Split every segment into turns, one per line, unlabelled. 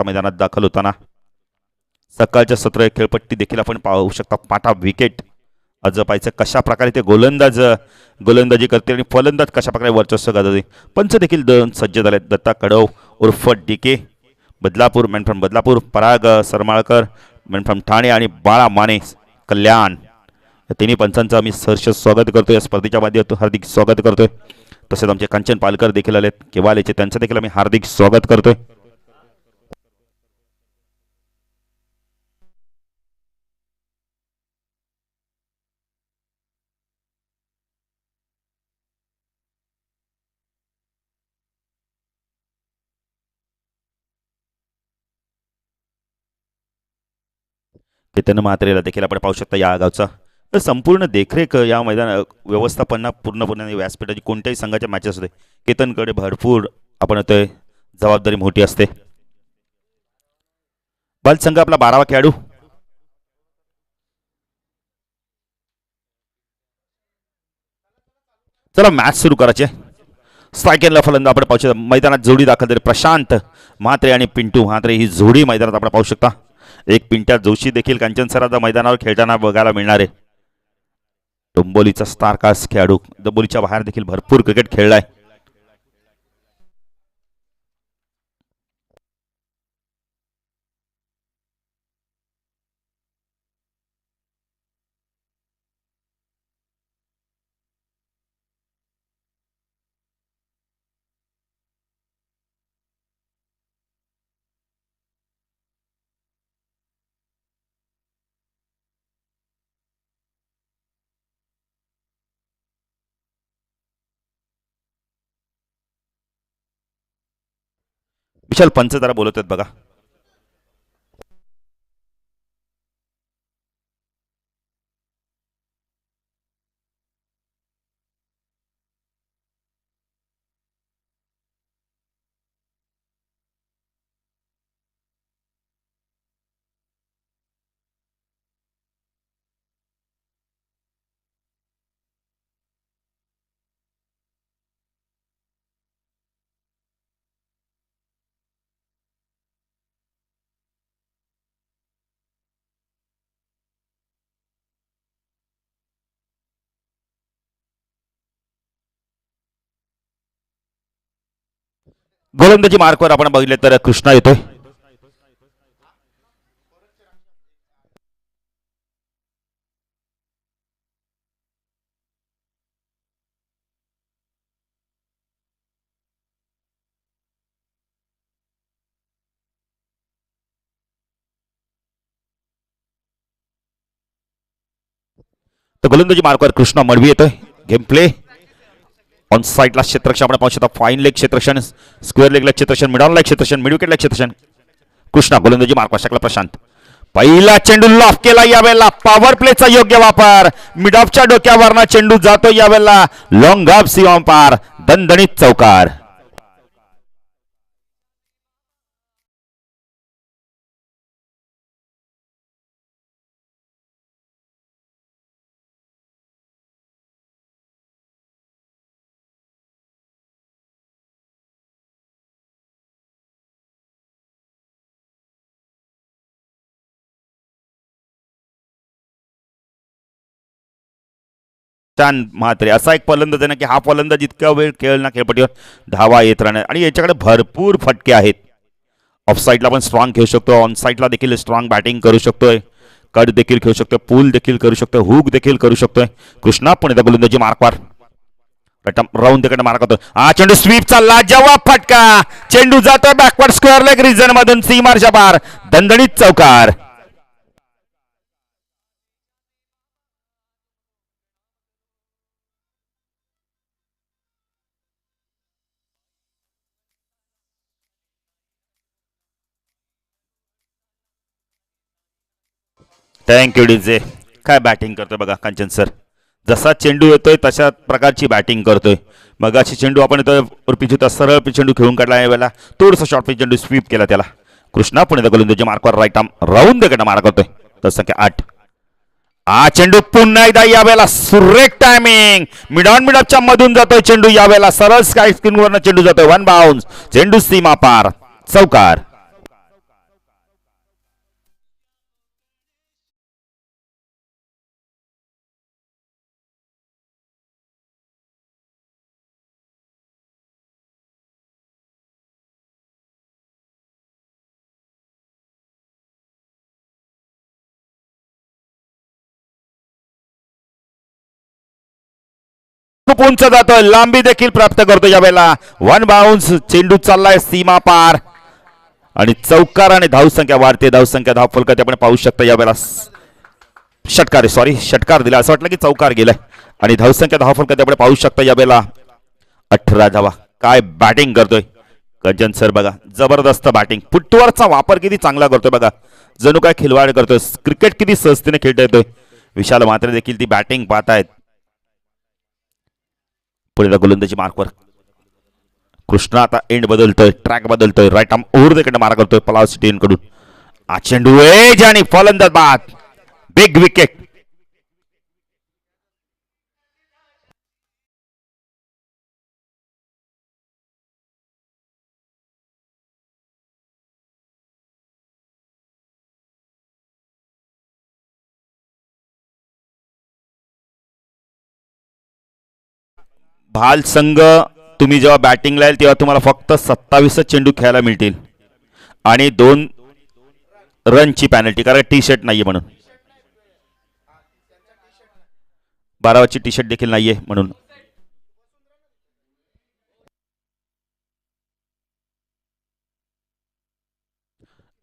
शकता मैदानात दाखल होताना. सकाळच्या सत्र खेळपट्टी देखील आपण पाहू शकता. पाटा विकेट अजपायचं कशा प्रकारे ते गोलंदाजी करते आणि फलंदाज कशा प्रकारे वर्चस्व गाजवते. पंच देखील दोन सज्ज झाले. दत्ता कडव उर्फ D K Badlapur, man from Badlapur, Parag Saramalkar man from Thane आणि बाळा माने कल्याण, या तिन्ही पंचांचं आम्ही सहर्ष स्वागत करतोय. या स्पर्धेच्या माध्यमातून हार्दिक स्वागत करतोय. तसेच आमचे कांचन पालकर देखील आलेत केव्हालेचे, त्यांचं देखील आम्ही हार्दिक स्वागत करतोय. केतन म्हात्रेला देखील आपण पाहू शकता. या गावचा संपूर्ण देखरेख या मैदान व्यवस्थापना पूर्णपणे व्यासपीठाची कोणत्याही संघाच्या मॅचेस होते केतनकडे भरपूर आपण ते जबाबदारी मोठी असते. बाल संघ आपला 12वा खेळाडू. चला मॅच सुरू करायचे. स्ट्रायकरला फलंदाज आपण पाहू शकता. मैदानात जोडी दाखल झाली प्रशांत म्हात्रे आणि पिंटू म्हात्रे ही जोडी मैदानात आपण पाहू शकता. एक पिंट्या जोशी देखील कांचन सरांचा मैदानावर खेळताना बघायला मिळणार आहे. डोंबोलीचा स्टार कास्ट खेळाडू डोंबोलीच्या बाहेर देखील भरपूर क्रिकेट खेळलाय. विशाल पंच जरा बोलत आहेत बघा. गोलंदाजी मार्कवर आपण बघितले तर कृष्णा येतोय. तर गोलंदाजी मार्कवर कृष्णा मडवी येतोय. गेम प्ले ऑन साइडला क्षेत्ररक्षण आपण पाहू शकता. फाईन लेग क्षेत्ररक्षण, स्क्वेअर लेगला क्षेत्ररक्षण, मिड ऑन लेग क्षेत्ररक्षण, मिड विकेटला क्षेत्ररक्षण. कृष्णा गोलंदाजी मार्कवर शकला प्रशांत. पहिला चेंडू लॉफ केला यावेळेला. पॉवर प्लेचा योग्य वापर. मिड ऑफच्या डोक्यावरना चेंडू जातो यावेळेला. लॉंग ऑफ सीमा पार दणदणीत चौकार. म्हात्रे असा एक फलंदाज आहे ना की हा फलंदाज इतका वेळ खेळला खेळपट्टीवर धावा येत राहणार आणि याच्याकडे भरपूर फटके आहेत. ऑफ साईडला पण स्ट्रॉंग खेळू शकतो, ऑन साईडला देखील स्ट्रॉंग बॅटिंग करू शकतोय, कट देखील खेळू शकतोय, पूल देखील करू शकतोय, हुक देखील करू शकतोय. कृष्णा पण येतो गोलंदाजी मार्कवर. राऊंड तिकडे मार्क होतो. हा चेंडू स्वीपचा लाजवाब फटका. चेंडू जातोय बॅकवर्ड स्क्वेअर लेग रिजन मधून सीमारच्या पार दणदणीत चौकार. Thank you DJ. काय बॅटिंग करतोय बघा कांचन सर. जसा चेंडू येतोय तशा प्रकारची बॅटिंग करतोय. मगाशी चेंडू आपण पिच होता सरळ चेंडू खेळून काढला यावेळेला थोडंसं शॉर्ट पिच चेंडू स्वीप केला त्याला. कृष्णा पण गोलंदाजी मार्कवर राईट आर्म राऊंड कडे मार्क करतोय. तर संख्या 8. हा चेंडू पुन्हा एकदा यावेळेला सुरेख टायमिंग. मिड ऑफच्या मधून जातोय चेंडू यावेळेला सरळ स्काय स्क्रीनवरनं चेंडू जातोय. वन बाउन्स चेंडू सीमा पार चौकार. खूप उंच जातोय, लांबी देखील प्राप्त करतो यावेळेला. वन बाउन्स, चेंडू चाललाय सीमा पार आणि चौकार आणि धावसंख्या वाढते. धावसंख्या धाव फलकात आपण पाहू शकता यावेळेला. षटकार, सॉरी षटकार दिला, असं वाटलं की चौकार गेलाय. आणि धावसंख्या धाव फलकात आपण पाहू शकता यावेळेला 18 धावा. काय बॅटिंग करतोय कंचन सर बघा, जबरदस्त बॅटिंग. फुटवर्कचा वापर किती चांगला करतोय बघा, जणू काय खिलवाड करतोय. क्रिकेट किती सहजतेने खेळता येतोय. विशाल मात्र देखील ती बॅटिंग पाहतायत. पुढे गोलंदाजी मार्कवर कृष्णा आता एंड बदलतोय, ट्रॅक बदलतोय. राईट आर्म ओव्हर द कडे मारा करतोय पलाव सिटी कडून. हा चेंडू एज आणि फलंदाज बाद, बिग विकेट. भाल संघ तुम्ही जेव्हा बॅटिंगला येईल तेव्हा तुम्हाला फक्त 27 चेंडू खेळायला मिळतील आणि 2 रनची पॅनल्टी, कारण टी शर्ट नाहीये म्हणून. 12 टी शर्ट देखील नाहीये म्हणून.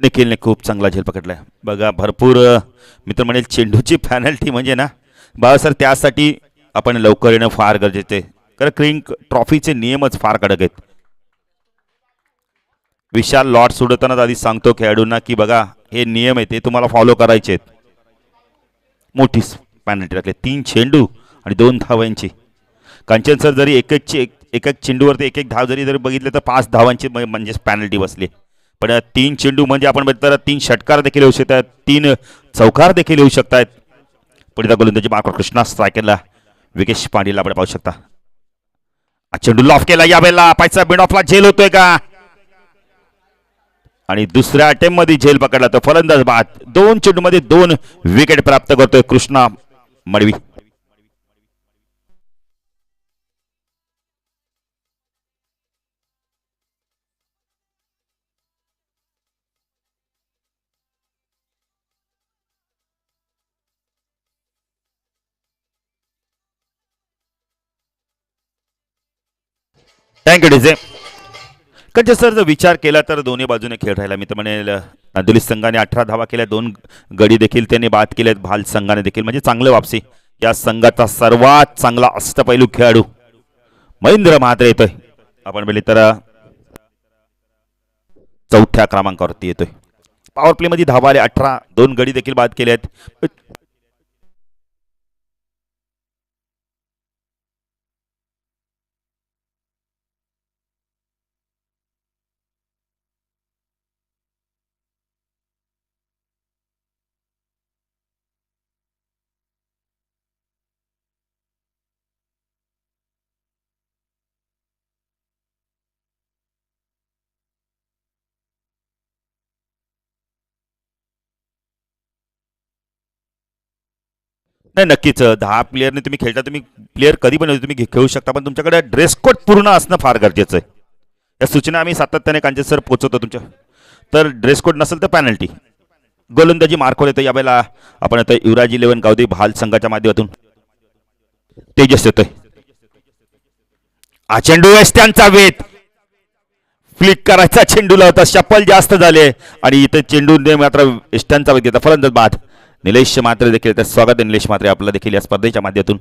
निखिलने खूप चांगला झेल पकडलाय बघा. भरपूर मित्र म्हणेल चेंडूची पॅनल्टी म्हणजे ना बाबा सर, त्यासाठी आपण लवकर येणं फार गरजेचं आहे, कारण क्रिंक ट्रॉफीचे नियमच फार कडक आहेत. विशाल लॉट सोडतानाच आधी सांगतो खेळाडूंना की बघा हे नियम आहेत, ते तुम्हाला फॉलो करायचे आहेत. मोठी पॅनल्टी टाकली, 3 चेंडू आणि 2 धावांची. कांचन सर जरी एक एक चेंडूवरती एक धाव जरी बघितले तर 5 धावांची म्हणजे पॅनल्टी बसली. पण 3 चेंडू म्हणजे आपण बघितलं तर 3 षटकार देखील येऊ शकतात, 3 चौकार देखील येऊ शकतात. पुढे गोलंदाजी मार्क कृष्णा स्ट्रायकरला विकेश पांडेला आपण पाहू शकता. चेंडू लॉफ केला यावेळेला, पायचा मिड ऑफला झेल होतोय का, आणि दुसऱ्या अटेम्प्ट मध्ये झेल पकडला तर फलंदाज बाद. 2 चेंडू मध्ये 2 विकेट प्राप्त करतोय Krishna Madvi. Thank you D J. Kanche sir जर विचार केला तर दोन्ही बाजूने खेळ राहिला. मी तर म्हणेल नांदुली संघाने 18 धावा केल्या, 2 गडी देखील त्यांनी बाद केलेत. भाल संघाने देखील, म्हणजे चांगलं वापसी. या संघाचा सर्वात चांगला अष्टपैलू खेळाडू महेंद्र म्हात्रे येतोय. आपण बोलले तर 4थ्या क्रमांकावरती येतोय. पॉवर प्ले मध्ये धावा आले 18, 2 गडी देखील बाद केले आहेत. नाही नक्कीच 10 प्लेयरने तुम्ही खेळता, तुम्ही प्लेयर कधी पण तुम्ही खेळू शकता, पण तुमच्याकडे ड्रेस कोड पूर्ण असणं फार गरजेचं आहे. या सूचना आम्ही सातत्याने कांचे सर पोहोचवतो तुमच्या. तर ड्रेस कोड नसेल तर पॅनल्टी. गोलंदाजी मार्कवर येतो यावेळेला. आपण आता युवराज 11 गावदे भाल संघाच्या माध्यमातून तेजस येतोय. हा चेंडू त्यांचा वेध फ्लिक करायचा चेंडूला होता, शपल जास्त झाले आणि इथे चेंडू मात्र एस्ट्यांचा वेध घेता फलंदाज बाद. निलेश मात्रे देखील, तर स्वागत आहे निलेश मात्रे आपलं देखील या स्पर्धेच्या माध्यमातून.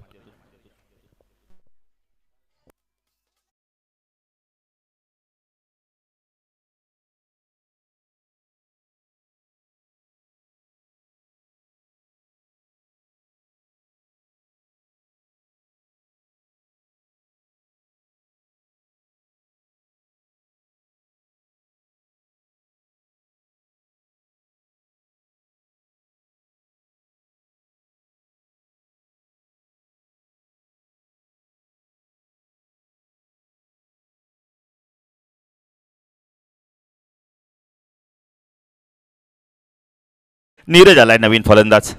नीरज आलाय नवीन फलंदाज.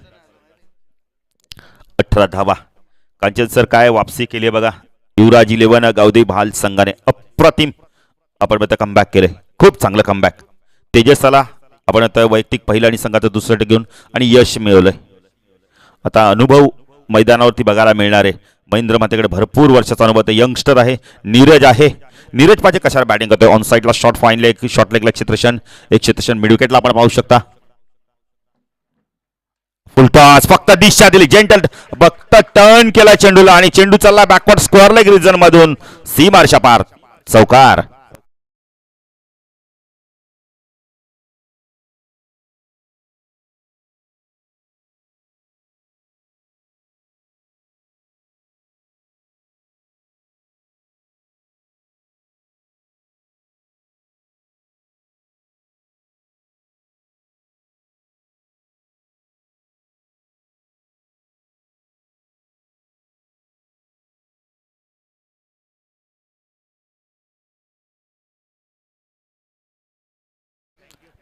18 धावा. कांचन सर काय वापसी केली बघा. युवराज 11 गावदे भाल संघाने अप्रतिम आपण आता कमबॅक केले, खूप चांगलं कमबॅक. तेजसाला आपण आता वैयक्तिक पहिला आणि संघाचं दुसरं घेऊन आणि यश मिळवलंय. आता अनुभव मैदानावरती बघायला मिळणार आहे. महेंद्र मातेकडे भरपूर वर्षाचा अनुभव आहे, यंगस्टर आहे. नीरज आहे. नीरज पाहिजे कशाला बॅटिंग करतोय. ऑन साईडला शॉर्ट फाईन लेग, शॉर्ट लेगला क्षेत्रशन, एक क्षेत्रशन मिड विकेटला आपण पाहू शकता. फुलटॉस फक्त दिशा दिली, जेंटल फक्त टर्न केला चेंडूला आणि चेंडू चालला बॅकवर्ड स्क्वेअर लेग रिजन मधून सीमारशा पार, चौकार.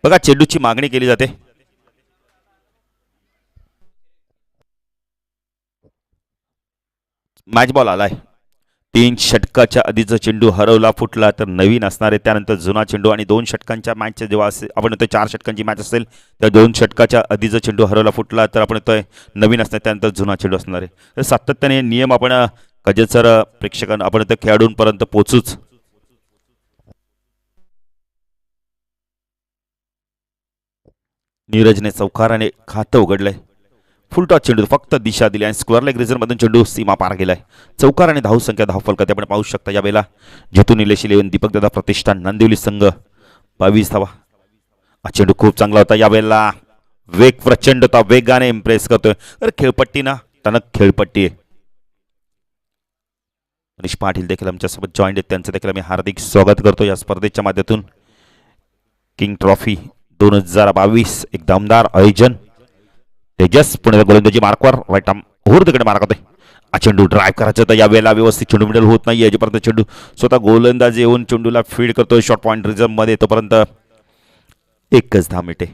बघा चेंडूची मागणी केली जाते. मॅच बॉल आलाय. 3 षटकाच्या आधीचा चेंडू हरवला फुटला तर नवीन असणार आहे. त्यानंतर जुना चेंडू आणि 2 षटकांच्या मॅचच्या जेव्हा आपण म्हणतोय 4 षटकांची मॅच असेल त्या 2 षटकाच्या आधीचा चेंडू हरवला फुटला तर आपण म्हणतोय नवीन असणार, त्यानंतर जुना चेंडू असणार आहे. तर सातत्याने नियम आपण कजेसर प्रेक्षकांना आपण त्या खेळाडूंपर्यंत पोहोचूच. नीरजने चौकाराने खातं उघडलंय. फुलटॉस चेंडू फक्त दिशा दिली आणि स्क्वेअर लेग रिझन मधून चेंडू सीमा पार गेलाय. चौकार आणि धाव संख्या धाव फलकात आपण पाहू शकता. यावेळेला जितू निलेश 11, दीपक दादा प्रतिष्ठान नांदिवली संघ 22 धावा. हा चेंडू खूप चांगला होता. यावेळेला वेग प्रचंड होता, वेगाने इम्प्रेस करतोय. तर खेळपट्टी ना टणक खेळपट्टी आहे. मनीष पाटील देखील आमच्यासोबत जॉईंट आहेत, त्यांचं देखील आम्ही हार्दिक स्वागत करतो या स्पर्धेच्या माध्यमातून. किंग ट्रॉफी 2022 एक दमदार आयोजन. तेजस पुणे गोलंदाजी मार्कवर राईट आर्म तिकडे मार्क होते. हा चेंडू ड्राईव्ह करायचा होता. यावेळेला व्यवस्थित चेंडू मिडल होत नाही. याच्यापर्यंत चेंडू स्वतः गोलंदाज येऊन चेंडूला फीड करतोय शॉर्ट पॉईंट रिझर्व मध्ये. तोपर्यंत एकच 10 मिनिटे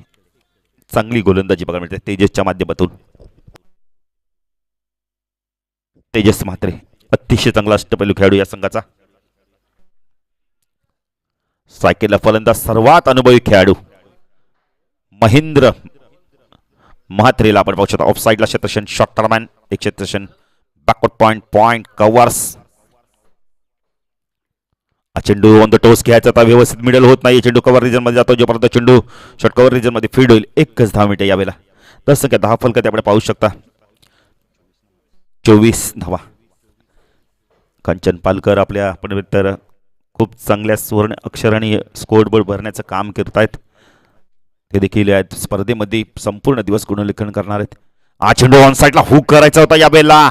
चांगली गोलंदाजी बघायला मिळते तेजसच्या माध्यमातून. तेजस म्हात्रे अतिशय चांगला अष्टपैलू खेळाडू या संघाचा. सायकलला फलंदाज सर्वात अनुभवी खेळाडू महेंद्र म्हात्रेला आपण पाहू शकता. ऑफ साईडला क्षेत्रशन, शॉर्ट टर्मॅन, एक क्षेत्रशन, बॅकवर्ड पॉइंट, पॉइंट कव्हर्स. चेंडू ऑन द टोस घ्यायचा आता, व्यवस्थित मिडल होत नाही. चेंडू कव्हर रिजन मध्ये जातो. जोपर्यंत चेंडू शॉर्ट कव्हर रिजन मध्ये फीड होईल. एकच 10 मिनिटे यावेळेला 10 संख्या 10 फलकात आपण पाहू शकता. 24 धावा. कंचन पालकर आपल्या आपण तर खूप चांगल्या सुवर्ण अक्षराने स्कोअरबोर्ड भरण्याचं काम करत आहेत. ते देखील आहेत स्पर्धेमध्ये संपूर्ण दिवस गुणलेखन करणार आहेत. हा चेंडू ऑन साईडला हुक करायचा होता. यावेळेला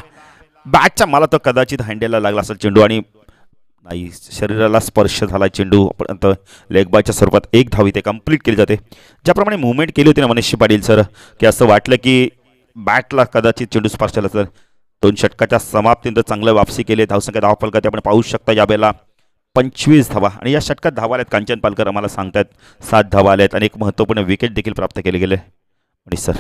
बॅटच्या मला तर कदाचित हँडेलला लागला असेल चेंडू आणि नाही, शरीराला स्पर्श झाला चेंडू. आपण लेग बायच्या स्वरूपात एक धाव इथे कंप्लीट केली जाते. ज्याप्रमाणे मुवमेंट केली होती ना मनीष पाटील सर, की असं वाटलं की बॅटला कदाचित चेंडू स्पर्श झाला. तर 2 षटकाच्या समाप्तीनंतर चांगलं वापसी केली. धावसंख्या धाव फलकात आपण पाहू शकता. यावेळेला 25 धावा आणि या षटकात धावा आल्यात. कांचन पालकर आम्हाला सांगतात 7 धावा आल्यात आणि एक महत्त्वपूर्ण विकेट देखील प्राप्त केले गेले. मनीष सर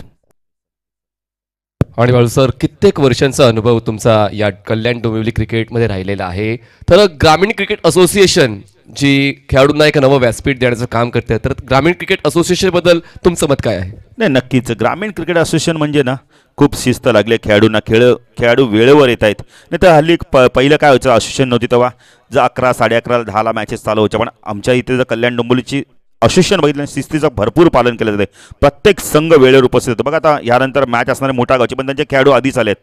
आणि बाळू सर, कित्येक वर्षांचा अनुभव तुमचा या कल्याण डोंबिवली क्रिकेटमध्ये राहिलेला आहे. तर ग्रामीण क्रिकेट असोसिएशन जी खेळाडूंना एक नवं व्यासपीठ देण्याचं काम करते, तर ग्रामीण क्रिकेट असोसिएशन बद्दल तुमचं मत काय आहे?
नाही, नक्कीच ग्रामीण क्रिकेट असोसिएशन म्हणजे ना खूप शिस्त लागले खेळाडूंना. खेळाडू वेळेवर येत आहेत. नाही तर हल्ली पहिलं काय व्हायचं, असोसिएशन नव्हती तेव्हा जर 11, 11:30, 10ला मॅचेस चालू व्हायच्या. पण आमच्या इथे जर कल्याण डोंबिवलीची असोसिएशन बघितलं शिस्तीचं भरपूर पालन केलं जाते. प्रत्येक संघ वेळेवर उपस्थित होतो. बघा आता यानंतर मॅच असणारे मोठा गावचे पण त्यांचे खेळाडू आधीच आलेत.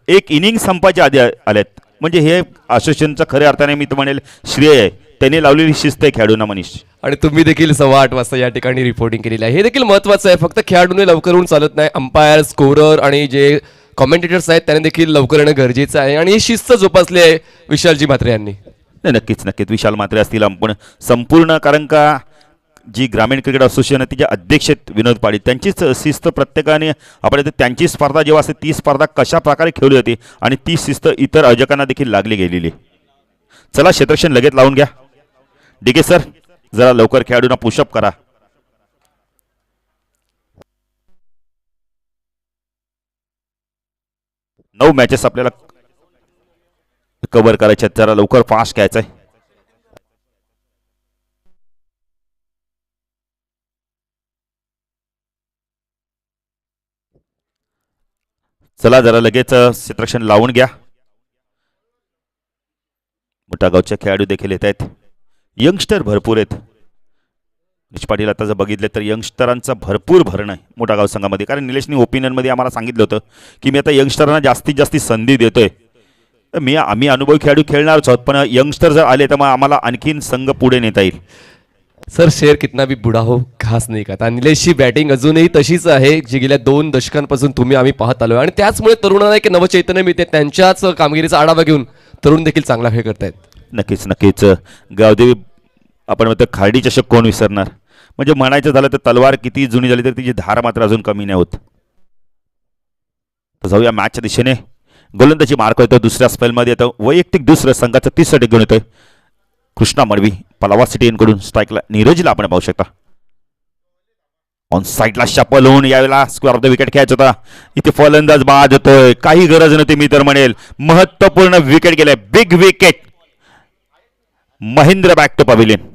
एक इनिंग संपायच्या आधी आलेत. म्हणजे हे असोसिएशनचं खऱ्या अर्थाने मी तर म्हणेल श्रेय आहे. त्यांनी लावलेली शिस्त आहे खेळाडूंना मनीष.
आणि तुम्ही देखील 8:15 वाजता या ठिकाणी रिपोर्टिंग केलेली आहे. हे देखील महत्त्वाचं आहे. फक्त खेळाडूने लवकर होऊन चालत नाही. अंपायर, स्कोरर आणि जे कॉमेंटेटर्स आहेत त्यांनी देखील लवकर येणं गरजेचं आहे. आणि ही शिस्त जोपासली आहे विशालजी म्हात्रे यांनी.
नाही, नक्कीच नक्कीच विशाल म्हात्रे असतील आपण संपूर्ण, कारण का जी ग्रामीण क्रिकेट असोसिएशन आहे तिचे अध्यक्ष आहेत विनोद पाटील, त्यांचीच शिस्त प्रत्येकाने आपण त्यांची स्पर्धा जेव्हा असते ती स्पर्धा कशा प्रकारे खेळली जाते आणि ती शिस्त इतर आयोजकांना देखील लागली गेलेली. चला क्षेत्रक्षण लगेच लावून घ्या. डीके सर जरा लवकर खेळाडूंना पुशअप करा. नऊ मॅचेस आपल्याला कव्हर करायचे आहेत. जरा लवकर फास्ट घ्यायचं आहे. चला जरा लगेच क्षेत्रक्षण लावून घ्या. मोठ्या गावचे खेळाडू देखील येत आहेत. यंगस्टर भरपूर आहेत. निलेश पाटील आता जर बघितले तर यंगस्टरांचं भरपूर भरणं आहे मोठा गाव संघामध्ये. कारण निलेशनी ओपिनियनमध्ये आम्हाला सांगितलं होतं की मी आता यंगस्टरांना जास्तीत जास्त संधी देतोय. आम्ही अनुभवी खेळाडू खेळणारच आहोत, पण यंगस्टर जर आले तर मग आम्हाला आणखीन संघ पुढे नेता येईल.
सर शेर कितना भी बुडा हो घास नाही खाता. निलेशची बॅटिंग अजूनही तशीच आहे जी गेल्या 2 दशकांपासून आम्ही पाहत आलोय आणि त्याचमुळे तरुणांना एक नवचैतन्य मिळते. त्यांच्याच कामगिरीचा आढावा घेऊन तरुण देखील चांगला खेळ करतायत.
नक्कीच नक्कीच. गावदेवी आपण म्हणतो खार्डी चषक कोण विसरणार. म्हणजे म्हणायचं झालं तर तलवार किती जुनी झाली तर तिची धार मात्र अजून कमी नाही होत. तर जाऊया मॅचच्या दिशेने. गोलंदाजी मार्क येतो दुसऱ्या स्पेलमध्ये येतो. वैयक्तिक दुसरं संघाचं 30 साठी घेऊन येतोय कृष्णा मडवी. पलावा सिटी यांकडून स्ट्राईकला नीरजला आपण पाहू शकता. ऑन साईडला शपल होऊन यावेळेला स्क्वेअर ऑफ द विकेट खेळायचा होता. इथे फलंदाज बाद होतोय. काही गरज नव्हती मी तर म्हणेल. महत्वपूर्ण विकेट गेलाय. Big wicket. Mahendra back to pavilion.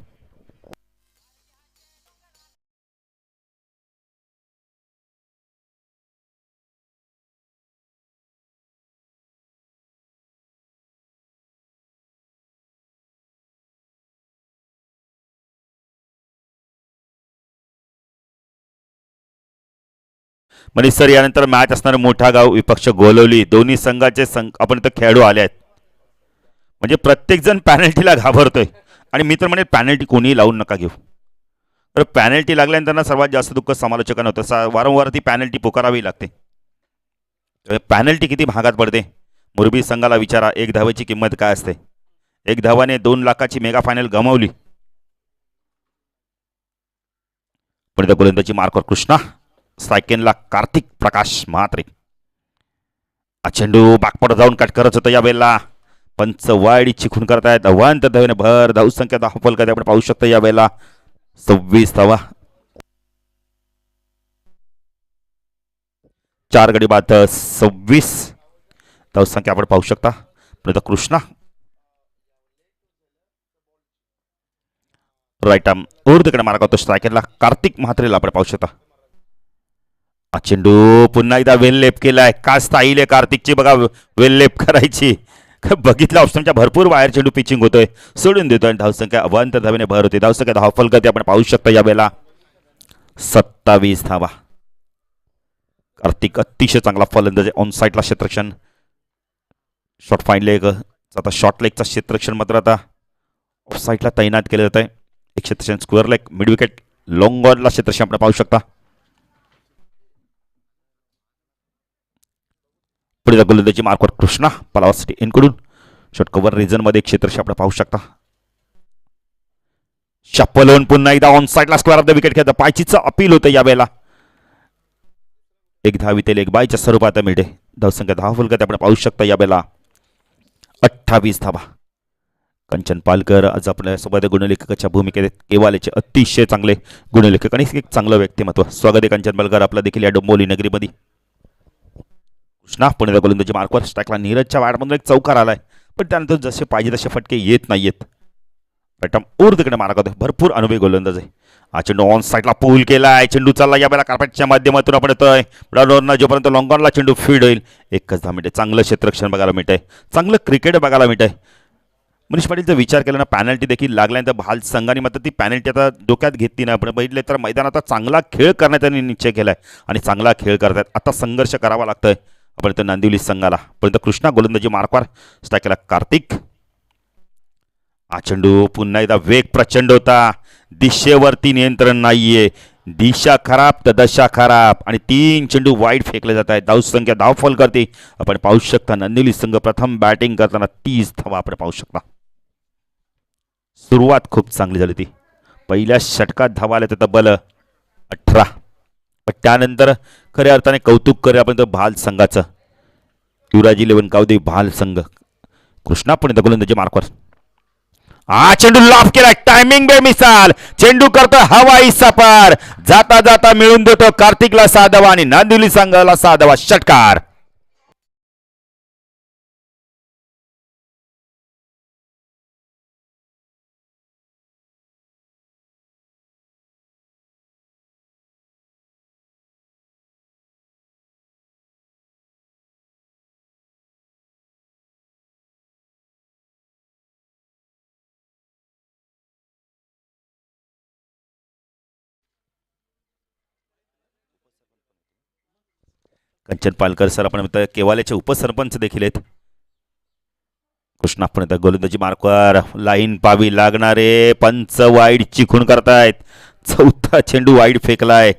Manish sir, यानंतर मॅच असणार मोठा गाव विपक्ष गोलवली. दोन्ही संघाचे आपण इथं खेळाडू आले आहेत. म्हणजे प्रत्येक जण पॅनल्टीला घाबरतोय आणि मी तर म्हणेल पॅनल्टी कोणीही लावून नका घेऊ. तर पॅनल्टी लागल्यानंतर त्यांना सर्वात जास्त दुःख समालोचकांना होतं. वारंवार ती पॅनल्टी पुकारावी लागते. पॅनल्टी किती महागात पडते मुरबी संघाला विचारा. एक धावेची किंमत काय असते. एक धावाने 2 लाखाची मेगा फायनल गमावली. पण त्या गोलंदाजी मार्कवर कृष्णा. सायकेनला कार्तिक प्रकाश म्हात्रे. चेंडू बाकपड जाऊन कट करत होतं यावेळेला. पंच वाईड चिखून करतायत. अवांतर धावेने भर. धावसंख्या 10 फलकात आपण पाहू शकतो यावेळेला 26 धावा. 4 गडी बाद 26 धावसंख्या आपण पाहू शकता. पण कृष्णा राईट आर्म ऊर्ध्वकडे मार्ग होतो. स्ट्रायकरला कार्तिक म्हात्रेला आपण पाहू शकता. चेंडू पुन्हा एकदा वेललेप केलाय. का स्टाईल आहे कार्तिकची बघा वेललेप करायची. बघितलं ऑप्शनच्या भरपूर बाहेर चेंडू पिचिंग होतोय. सोडून देतोय. धावसंख्या अवांतर धावेने भर होते. धावसंख्या 10 फलकात आपण पाहू शकता यावेळेला 27 धावा. कार्तिक अतिशय चांगला फलंदाज. ऑन साईडला क्षेत्ररक्षण. Short fine leg. आता शॉर्ट लेगचा क्षेत्ररक्षण मात्र आता ऑफ साईडला तैनात केलं जात आहे. एक क्षेत्ररक्षण square leg mid wicket long ऑनला क्षेत्ररक्षण आपण पाहू शकता. पुढे गोलंदाजी मार्कवर कृष्णा. पलावा सिटी इनकडून शॉर्ट कव्हर रिजन मध्ये क्षेत्ररक्षण आपण पाहू शकता. शप्पलोन पुन्हा एकदा ऑन साईडला स्क्वेअर ऑफ द विकेट खेळतं. पायचीचं अपील होतं यावेळेला. एक धावितेल एक बायच्या स्वरूपात मिळते. धावसंख्या 10 फलकात आपण पाहू शकता यावेळेला 28 धावा. कंचन पालकर आज आपल्यासोबत गुणलेखकाच्या भूमिकेत. केवालेचे अतिशय चांगले गुणलेखक आणि एक चांगलं व्यक्तिमत्व. स्वागत आहे कंचन पालकर आपला देखील या डोंबिवली नगरीमध्ये. कृष्णा पुणे गोलंदाजी मार्कवर. स्ट्राईकला नीरजच्या वाडमधून एक चौकार आलाय, पण त्यानंतर जसे पाहिजे तसे फटके येत नाहीयेत. ऊर्ध्वकडे मार्ग होते. भरपूर अनुभवी गोलंदाज आहे. हा चेंडू ऑन साईडला पूल केलाय. चेंडू चालला यावेळेला कार्पेटच्या माध्यमातून आपण येतोय. जोपर्यंत लॉंगॉनला चेंडू फीड होईल. एकच 10 मिनिटे चांगलं क्षेत्ररक्षण बघायला मिळतंय. चांगलं क्रिकेट बघायला मिळतंय. मनीष पाटीलचा विचार केला ना पॅनल्टी देखील लागल्यानंतर भाल संघाने मात्र ती पॅनल्टी आता डोक्यात घेतली नाही. आपण बघितले तर मैदानात चांगला खेळ करण्याचा त्यांनी निश्चय केलाय आणि चांगला खेळ करतात. आता संघर्ष करावा लागतोय आपण तर नांदिवली संघाला. पर्यंत कृष्णा गोलंदाजी मार्कवर. स्ट्राईकला कार्तिक. हा चेंडू पुन्हा एकदा वेग प्रचंड होता. दिशेवरती नियंत्रण नाहीये. दिशा खराब तर दशा खराब आणि 3 चेंडू वाईड फेकले जात आहेत. धावसंख्या 10 फॉल करते आपण पाहू शकता. नांदिवली संघ प्रथम बॅटिंग करताना 30 धावा आपण पाहू शकता. सुरुवात खूप चांगली झाली ती. पहिल्या षटकात धावा आल्या तर तब्बल 18. पण त्यानंतर खऱ्या अर्थाने कौतुक करे आपण तर भाल संघाचं. युवराज 11 गावदेवी भाल संघ. कृष्णा पण गोलंदाजी मार्कवर. हा चेंडू लॉफ केला. टायमिंग बेमिसाल चेंडू करतो हवाई सफर. जाता जाता मिळून देतो कार्तिकला 6 धावा आणि नांदिवली संघाला 6 धावा. षटकार. कंचन पालकर सर आपण म्हणतो केवाल्याचे उपसरपंच देखील आहेत. कृष्णा पण गोलंदाजी मार्कवर लाईन पावी लागणारे पंच वाईड चिखून करतायत. चौथा चेंडू वाईड फेकलाय.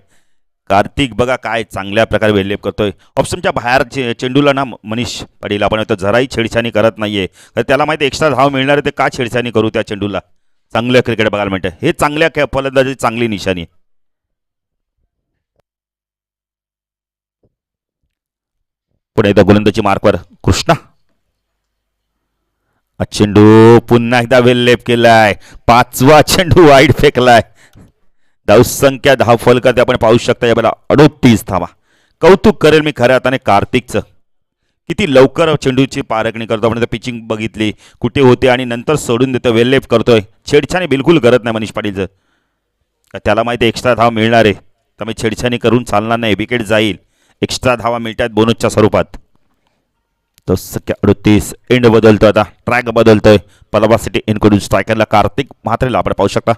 कार्तिक बघा काय चांगल्या प्रकारे वेल्लेप करतोय. ऑप्शनच्या बाहेर चेंडूला ना मनीष पाटील आपण जराही छेडछाणी करत नाहीये. तर त्याला माहिती एक्स्ट्रा धाव मिळणार आहे, ते का छेडछाणी करू त्या चेंडूला. चांगलं क्रिकेट बघायला मिळतं. हे चांगल्या फलंदाजी चांगली निशाणी आहे. पुढे एकदा गोलंदाजी मार्कवर कृष्णा. चेंडू पुन्हा एकदा वेल्लेप केलाय. पाचवा चेंडू वाईड फेकलाय. धावसंख्या धाव फलक आपण पाहू शकता यावेळेला 38 धावा. कौतुक करेल मी खऱ्या अर्थाने कार्तिकचं. किती लवकर चेंडूची पारखणी करतो. आपण पिचिंग बघितली कुठे होते आणि नंतर सोडून देतो. वेल्लेप करतोय. छेडछाणी बिलकुल करत नाही मनीष पाटीलचं. त्याला माहिती एक्स्ट्रा धाव मिळणार आहे, त्यामुळे छेडछाणी करून चालणार नाही. विकेट जाईल. एक्स्ट्रा धावा मिळतात बोनसच्या स्वरूपात. तो संख्या 38. एंड बदलतो आता. ट्रॅक बदलतोय. पलावा सिटी इनकडून स्ट्रायकरला कार्तिक म्हात्रेला आपण पाहू शकता.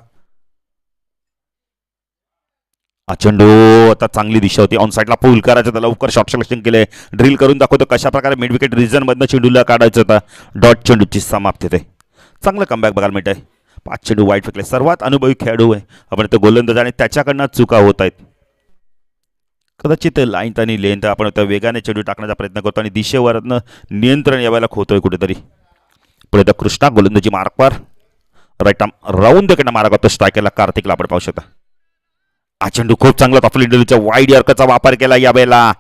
चेंडू आता चांगली दिशा होती. ऑन साईडला पूल करायचं होतं. लवकर शॉर्ट सिलेक्शन केलंय. ड्रिल करून दाखवतो कशा प्रकारे मिड विकेट रिजनमधनं चेंडूला काढायचं होता. डॉट चेंडूची समाप्ती ते चांगलं कमबॅक बघायला मिळत आहे. 5 चेंडू वाईट फेकले. सर्वात अनुभवी खेळाडू आहे आपण तो गोलंदाज आणि त्याच्याकडनं चुका होत आहेत. कदाचित लाईन आणि लेंथ आपण वेगाने चेंडू टाकण्याचा प्रयत्न करतो आणि दिशेवरनं नियंत्रण यावेळेला होतोय कुठेतरी. पुढे तर कृष्णा गोलंदाजी मार्कवर राईट आर्म राऊंड कडनं मारा करतो. स्ट्रायकरला कार्तिकला आपण पाहू शकता. चेंडू खूप चांगला ऑफ इंडियाच्या वाईड यर्करचा वापर केला यावेळेला.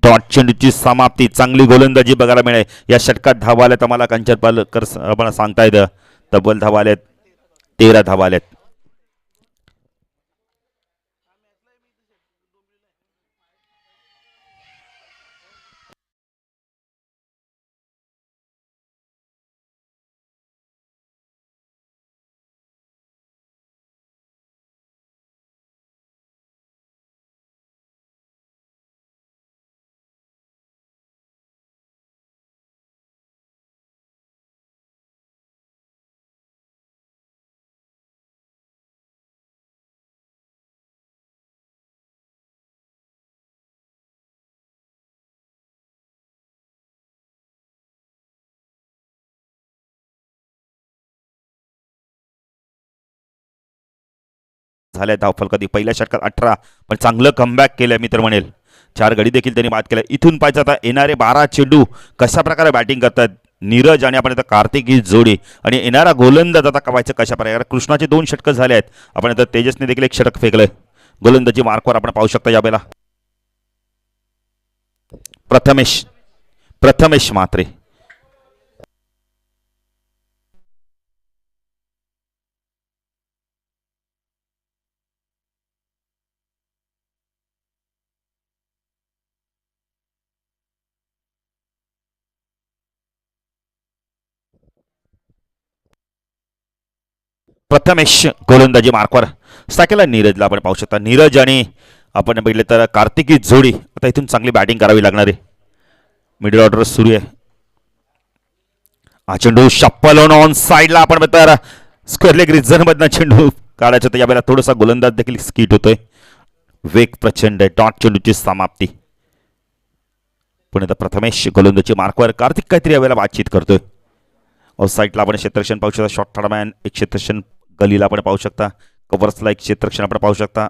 डॉट चेंडूची समाप्ती. चांगली गोलंदाजी बघायला मिळेल. या षटकात धावा आल्यात आम्हाला कंचन पालकर आपण सांगता येतं. तब्बल धावा आल्यात 13 धावा आल्यात. झाल्या धावफल कधी पहिल्या षटकात 18, पण चांगलं कमबॅक केलंय मी तर म्हणेल. 4 गडी देखील त्यांनी बाद केल्या. इथून पाहिजे आता येणारे 12 चेंडू कशा प्रकारे बॅटिंग करतात नीरज आणि आपण आता कार्तिक ही जोडी आणि येणारा गोलंदाज आता कवायचं कशा प्रकारे. कृष्णाचे 2 षटकं झाले आहेत. आपण आता तेजसने देखील 1 षटक फेकलंय. गोलंदाजी मार्कवर आपण पाहू शकता यावेळेला प्रथमेश म्हात्रे. प्रथमेश गोलंदाजी मार्कवर. साकेला नीरजला आपण पाहू शकता. नीरज आणि आपण बघितलं तर कार्तिकी जोडी आता इथून चांगली बॅटिंग करावी लागणार आहे. मिडल ऑर्डर सुरू आहे. चेंडू शप्पल ऑन साईडला आपण तर स्क्वेअर लेग रिझन मधनं चेंडू काढायचा होता. यावेळेला थोडासा गोलंदाज देखील स्किट होतोय. वेग प्रचंड आहे. डॉट चेंडूची समाप्ती. पण आता प्रथमेश गोलंदाजी मार्कवर. कार्तिक काहीतरी यावेळेला बातचीत करतोय. ऑफ साईडला आपण क्षेत्ररक्षण पाहू शकता. शॉर्ट थर्डमॅन एक क्षेत्ररक्षण गलीला आपण पाहू शकता. कव्हर्सला एक क्षेत्ररक्षण आपण पाहू शकता.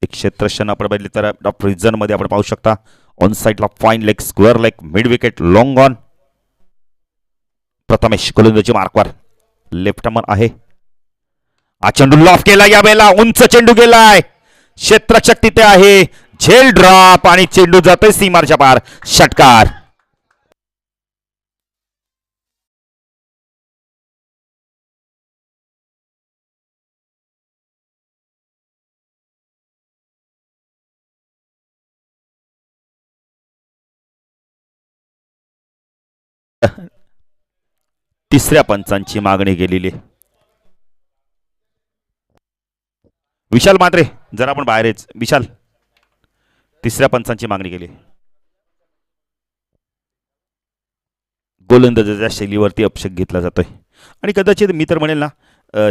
एक क्षेत्ररक्षण आपण बघितले तर टॉप रिजन मध्ये आपण पाहू शकता. ऑन साईडला fine leg square leg mid wicket long on. Prathamesh गोलंदाजी मार्कवर. लेफ्ट आर्म आहे. चेंडू लॉफ केला यावेळेला. उंच चेंडू गेलाय. क्षेत्ररक्षक तिथे आहे. झेल ड्रॉप आणि चेंडू जातोय सीमारच्या पार. षटकार. तिसऱ्या पंचांची मागणी केलेली. विशाल मात्रे जरा आपण बाहेरच. विशाल तिसऱ्या पंचांची मागणी केली. गोलंदाजाच्या शैलीवरती अपशक घेतला जातोय आणि कदाचित मी तर म्हणेल ना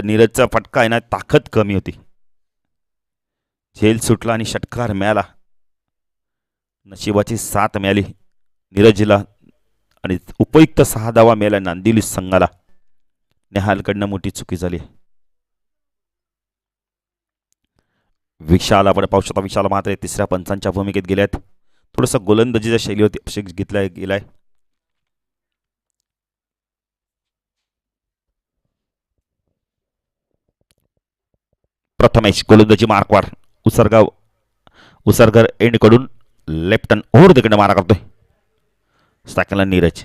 नीरजचा फटका आहे ना ताकद कमी होती. झेल सुटला आणि षटकार मिळाला. नशिबाची साथ मिळाली नीरजला आणि उपयुक्त 6 धावा मिळाल्या नांदिवली संघाला. नेहालकडनं मोठी चुकी झाली. विशाल आपण पाहू शकता, विशाल मात्र तिसऱ्या पंचांच्या भूमिकेत गेल्यात. थोडस गोलंदाजीच्या शैलीवरती अभिषेक घेतला गेलाय. प्रथमेश गोलंदाजी मार्कवर उसरगर एंड कडून लेफ्ट हँड ओव्हर तिकडे मारा करतोय. स्टॅकला नीरज.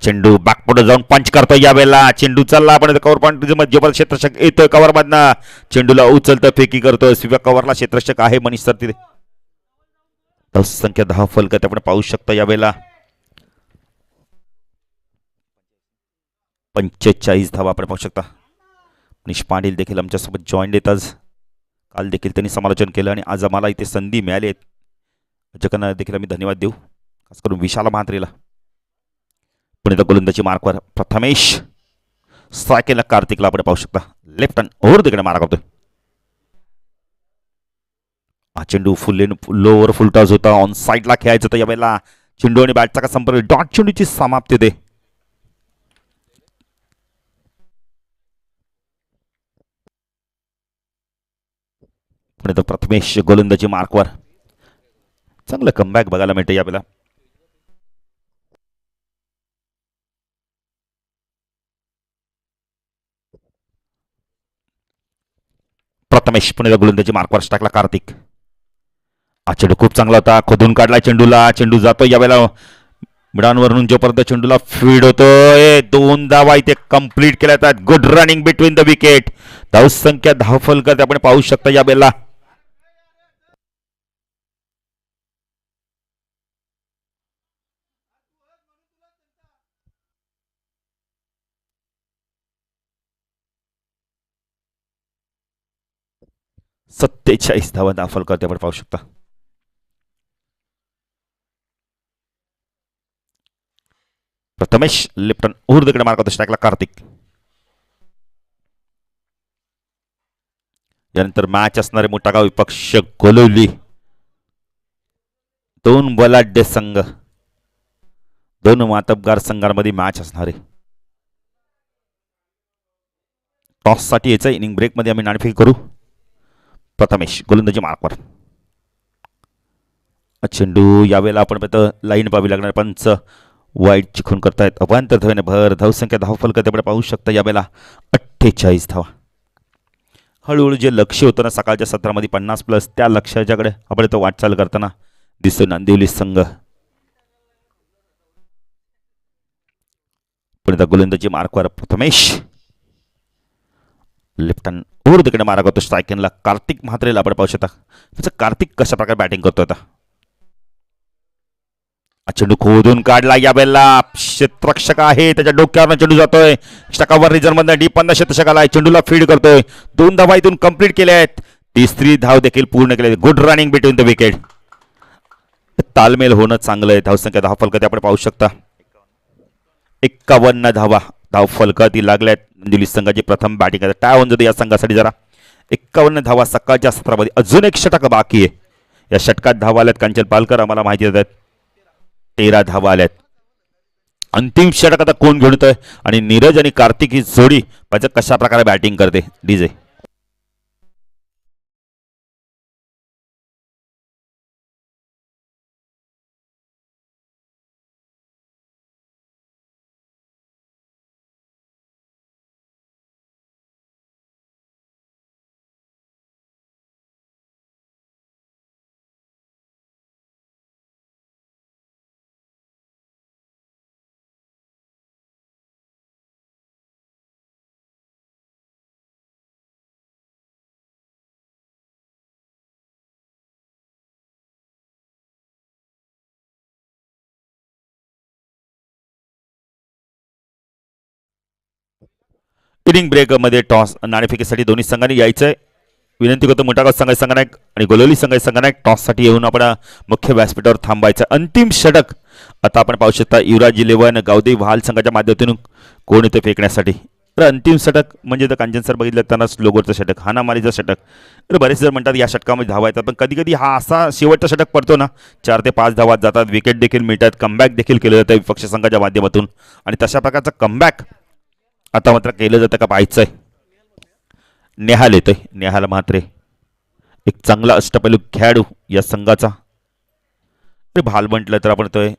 चेंडू बॅकपुढे जाऊन पंच करतोय. यावेळेला चेंडू चालला आपण कव्हर पॉईंट मध्यपर्यंत क्षेत्ररक्षक येतोय कव्हर मधनं. चेंडूला उचलतं फेकी करतोय. शिव्या कव्हरला क्षेत्ररक्षक आहे मनीष सर तिथे. संख्या 10 फलकात आपण पाहू शकता. यावेळेला 45 धावा आपण पाहू शकता. मनीष पाटील देखील आमच्यासोबत जॉईन देत. आज काल देखील त्यांनी समालोचन केलं आणि आज आम्हाला इथे संधी मिळाली. जगांना देखील आम्ही धन्यवाद देऊ, खास करून विशाल म्हात्रेला. पण इथं गोलंदाजी मार्कवर प्रथमेश. स्ट्रायकेला कार्तिकला आपण पाहू शकता. लेफ्ट हँड ओव्हर तिकडे मारा करतोय. हा चेंडू फुल लोवर फुल टॉस होता. ऑन साईडला खेळायचं होतं. यावेळेला चेंडू आणि बॅटचा का संपर्क. डॉट चेंडूची समाप्ती दे. पण इथं प्रथमेश गोलंदाजी मार्कवर. चांगलं कमबॅक बघायला मिळतं यावेळेला. प्रथमेश पुणे गोलंदाजी मार्कवर. टाकला कार्तिक. हा चेंडू खूप चांगला होता. खोदून काढला चेंडूला. चेंडू जातो यावेळेला मिडांवरून जोपर्यंत चेंडूला फीड होतोय. 2 धावा इथे कंप्लीट केल्या जातात. Good running between the wicket. धावसंख्या 10 फलकात आपण पाहू शकता यावेळेला. सत्तेचाळीस धावा दाखल करते आपण पाहू शकता. प्रथमेश लिप्टन उर्दकडे मार्क होतो. स्ट्राईकला कार्तिक. यानंतर मॅच असणारे मोठागाव विपक्ष गोलवली. 2 बलाढ्य संघ, 2 मातबगार संघांमध्ये मॅच असणारे. टॉस साठी यायचं इनिंग ब्रेक मध्ये आम्ही नाणेफेक करू. प्रथमेश गोलंदाजी मार्कवर. चेंडू यावेळेला आपण लाईन पाहावी लागणार. पंच वाईट चिखून करतायत. अवांतर धावेने भर. धावसंख्या 10 फलकात आपण पाहू शकता यावेळेला 48 धावा. हळूहळू जे लक्ष होतं ना सकाळच्या सत्रामध्ये 50+, त्या लक्ष्याच्याकडे आपण तो वाटचाल करताना दिसतो नांदिवली संघ. पण गोलंदाजी मार्कवर प्रथमेश. लेफ्ट हँड ओव्हर तिकडे मारा करतो. स्ट्रायकिंगला कार्तिक म्हात्रेला आपण पाहू शकता. कार्तिक कशा प्रकारे बॅटिंग करतो आता. चेंडू खोदून काढला. यावेळेला क्षेत्ररक्षक आहे त्याच्या डोक्यावर चेंडू जातोय. कव्हर रिझन मधनं डीप मधनं क्षेत्ररक्षक आलाय. चेंडूला फीड करतोय. 2 धावा इथून कंप्लीट केल्या आहेत. 3री धाव देखील पूर्ण केली. Good running between the wicket. तालमेल होणं चांगलं आहे. धावसंख्या 10 फलकात आपण पाहू शकता. 51 धावा धाव फलकाती लागल्यात. दिल्ली संघाची प्रथम बॅटिंग आहे. काय होऊन जातो या संघासाठी जरा. 51 धावा सकाळच्या सत्रामध्ये. अजून एक षटक बाकी आहे. या षटकात धावा आल्यात. कांचन पालकर आम्हाला माहिती देतात. 13 धावा आल्यात. अंतिम षटक आता कोण घेऊन येतोय आणि नीरज आणि कार्तिक ही जोडी कशा प्रकारे बॅटिंग करते. डीजे इनिंग ब्रेक मध्ये टॉस नाणेफेकीसाठी दोन्ही संघांनी यायचंय. विनंती करतो मोठागाव संघनायक आणि गोलवली संघनायक टॉससाठी येऊन आपण मुख्य व्यासपीठावर थांबायचं. अंतिम षटक आता आपण पाहू शकता. युवराज 11 गावदेवी वाहाल संघाच्या माध्यमातून कोण इथे फेकण्यासाठी. तर अंतिम षटक म्हणजे तर कांचन सर बघितलं त्यांना स्लोगरचं षटक, हाणामारीचं षटक. तर बरेच जर म्हणतात या षटकामध्ये धावा येतात, पण कधी कधी हा असा शेवटचा षटक पडतो ना, 4 ते 5 धावा जातात, विकेट देखील मिळतात, कमबॅक देखील केलं जातं विपक्ष संघाच्या माध्यमातून. आणि तशा प्रकारचं कमबॅक आता मात्र केलं जातं का पाहायचंय. नेहाल येतोय, नेहाल म्हात्रे एक चांगला अष्टपैलू खेळाडू या संघाचा. ते भाल म्हटलं तर आपण येतोय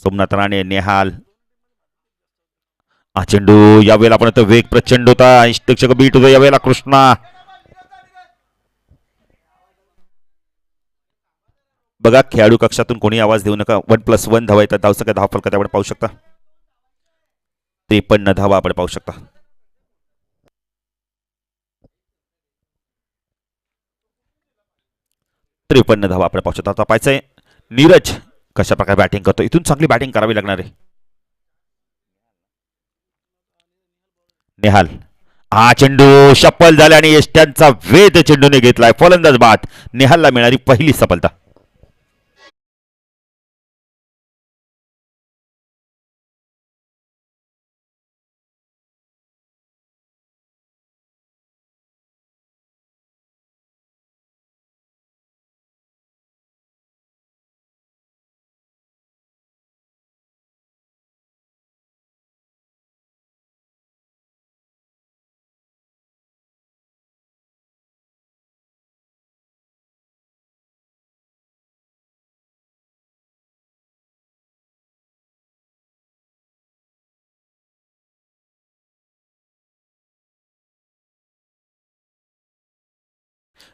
सोमनाथ राणे, नेहाल. हा चेंडू यावेळेला आपण येतो, वेग प्रचंड होता, इष्टक्षक बीट होतो यावेळेला कृष्णा. बघा खेळाडू कक्षातून कोणी आवाज देऊ नका. 1+1 धावा येतात, धावसंख्या धाव फलकात आपण पाहू शकता 53 धावा आपण पाहू शकता. त्रेपन्न धावा आपण पाहू शकता. आता पाहायचंय नीरज कशा प्रकारे बॅटिंग करतो. इथून चांगली बॅटिंग करावी लागणार आहे. नेहाल, हा चेंडू शप्पल झाला आणि यष्ट्यांचा वेध चेंडूने घेतलाय, फलंदाज बाद. नेहालला मिळाली पहिली सफलता.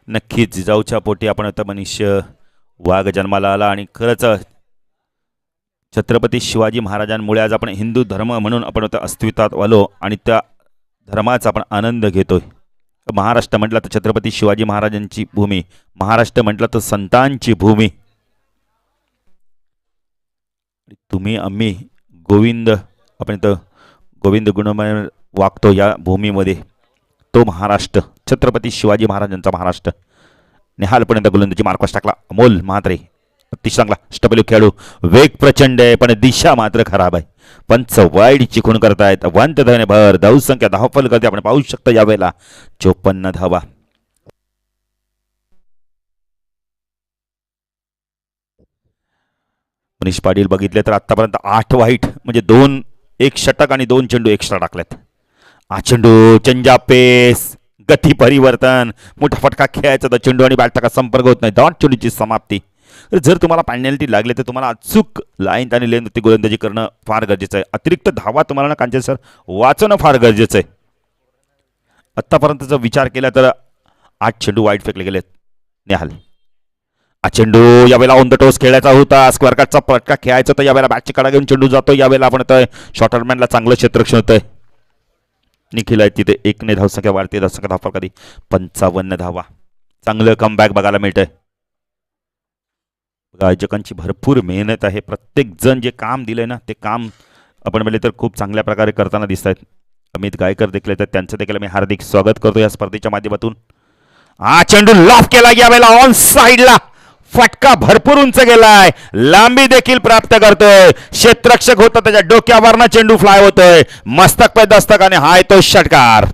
नक्कीच जिजाऊच्या पोटी आपण आता मनुष्य वाघ जन्माला आला आणि खरंच छत्रपती शिवाजी महाराजांमुळे आज आपण हिंदू धर्म म्हणून आपण आता अस्तित्वात आलो आणि त्या धर्माचा आपण आनंद घेतोय. महाराष्ट्र म्हटलं तर छत्रपती शिवाजी महाराजांची भूमी, महाराष्ट्र म्हटलं तर संतांची भूमी. तुम्ही आम्ही गोविंद आपण तर गोविंद गुणमय वागतो या भूमीमध्ये. तो महाराष्ट्र छत्रपती शिवाजी महाराजांचा महाराष्ट्र. निहालपर्यंत गोलंदाजी मार्कस टाकला अमोल म्हात्रे, अतिशय चांगला अष्टपैलू खेळाडू, वेग प्रचंड आहे पण दिशा मात्र खराब आहे. पंच वाईड चिकून करतायत, अवांत धावने भर, धावसंख्या धावफल करते आपण पाहू शकता यावेळेला 54 धावा. मनीष पाटील बघितले तर आतापर्यंत 8 वाईट म्हणजे 2 एक षटक आणि 2 चेंडू एक्स्ट्रा टाकलेत. हा चेंडू चेंजा पेस, गती परिवर्तन, मोठा फटका खेळायचा तर चेंडू आणि बॅटचा संपर्क होत नाही, डॉट चेंडूची समाप्ती. तर जर तुम्हाला पेनल्टी लागली तर तुम्हाला अचूक लाईन आणि लेनवरती गोलंदाजी करणं फार गरजेचं आहे. अतिरिक्त धावा तुम्हाला ना कांचन सर वाचवणं फार गरजेचं आहे. आत्तापर्यंतचा विचार केला तर 8 चेंडू वाईट फेकले गेलेत. नेहाल, हा चेंडू यावेळेला ऑन द टोस खेळायचा होता, स्क्वेअर कटचा फटका खेळायचा तर यावेळेला बॅटची कडा घेऊन चेंडू जातो. यावेळेला आपण शॉर्टरमॅनला चांगलं क्षेत्ररक्षण होतंय. निखिल आहे तिथे 1 ने धावसंख्या वाढते, धावसंख्या धावफल कधी 55 धावा. चांगलं कमबॅक बघायला मिळतंय. आयोजकांची भरपूर मेहनत आहे. प्रत्येक जण जे काम दिलंय ना ते काम आपण म्हणजे तर खूप चांगल्या प्रकारे करताना दिसत आहेत. अमित गायकर देखील तर त्यांचं देखील मी हार्दिक स्वागत करतो या स्पर्धेच्या माध्यमातून. हा चेंडू लॉफ केला यावेळेला ऑन साइडला, फटका भरपूर उंच गेलाय, लांबी देखील प्राप्त करतोय, क्षेत्ररक्षक होता त्याच्या डोक्यावरनं चेंडू फ्लाय होतोय, मस्तक पे दस्तक आणि हाय तो षटकार.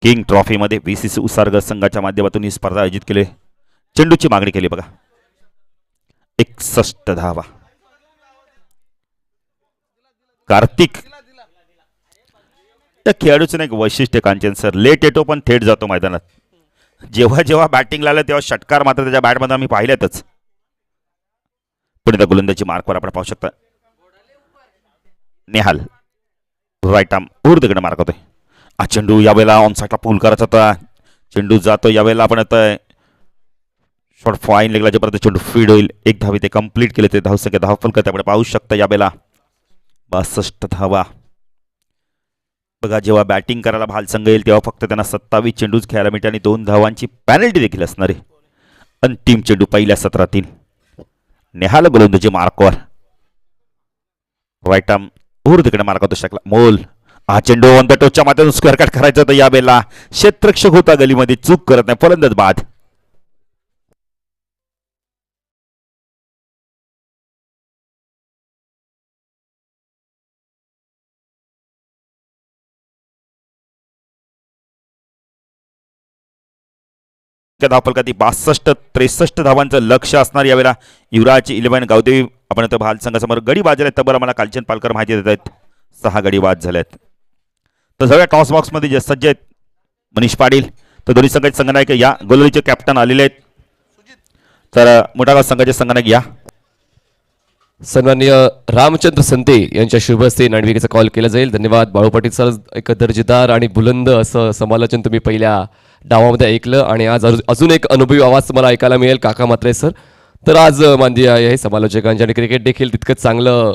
किंग ट्रॉफीमध्ये VCC उसारग संघाच्या माध्यमातून ही स्पर्धा आयोजित केली. चेंडूची मागणी केली बघा, 61 धावा. कार्तिक त्या खेळाडूचं एक वैशिष्ट्य कांचन सर, लेट येतो पण थेट जातो मैदानात. जेव्हा जेव्हा बॅटिंग लागलं तेव्हा षटकार मात्र त्याच्या बॅटमध्ये आम्ही पाहिल्यातच. पण त्या गोलंदाजी मार्कवर आपण पाहू शकता. नेहाल राईट आर्म ऊर्ध्वकडे मार्क होतोय. हा चेंडू यावेळेला ऑन साईडला पूल करायचा होता, चेंडू जातो यावेळेला आपण येतोय शॉर्ट फाईन लेगला जे परत चेंडू फीड होईल. 1 धावे ते कंप्लीट केले ते धावसंख्या धावफल करते आपण पाहू शकता यावेळेला 62 धावा. बघा जेव्हा बॅटिंग करायला भाल संघ येईल तेव्हा फक्त त्यांना 27 चेंडूच खेळायला मिळते आणि 2 धावांची पॅनल्टी देखील असणार आहे. अंतिम चेंडू पहिल्या सत्रातील. नेहाल गोलंदाजी मार्कवर राईट आर्म दूर तिकडे मार्ग होतो शकला मोल. हा चेंडू ऑन द टोचच्या माध्यमातून स्क्वेअर कट करायचं होतं या बेला. क्षेत्ररक्षक होता गलीमध्ये, चूक करत नाही, फलंदाज बाद. धावफलकात 62-63 धावांचं लक्ष असणार यावेळेला युवराज 11 गावदेवी आपण आता भाल संघासमोर गडी बाद झालेत. तब्बल आम्हाला कालचंद पालकर माहिती देत आहेत 6 गडी बाद झाल्यात. तर जाऊया टॉस बॉक्स मध्ये जे सज्ज आहेत मनीष पाटील. तर दोन्ही संघाचे संघनायक या गोलवलीचे कॅप्टन आलेले आहेत. तर मोठागाव संघाचे संघनायक या
सन्माननीय रामचंद्र संते यांच्या शुभ हस्ते नाणेफेकीचा कॉल केला जाईल. धन्यवाद बाळू पाटील सर. एक दर्जेदार आणि बुलंद असं समालोचन तुम्ही पहिल्या डावामध्ये ऐकलं आणि आज अजून एक अनुभवी आवाज तुम्हाला ऐकायला मिळेल काका म्हात्रे सर. तर आज माननीय आहे समालोचकांचे आणि क्रिकेट देखील तितकंच चांगलं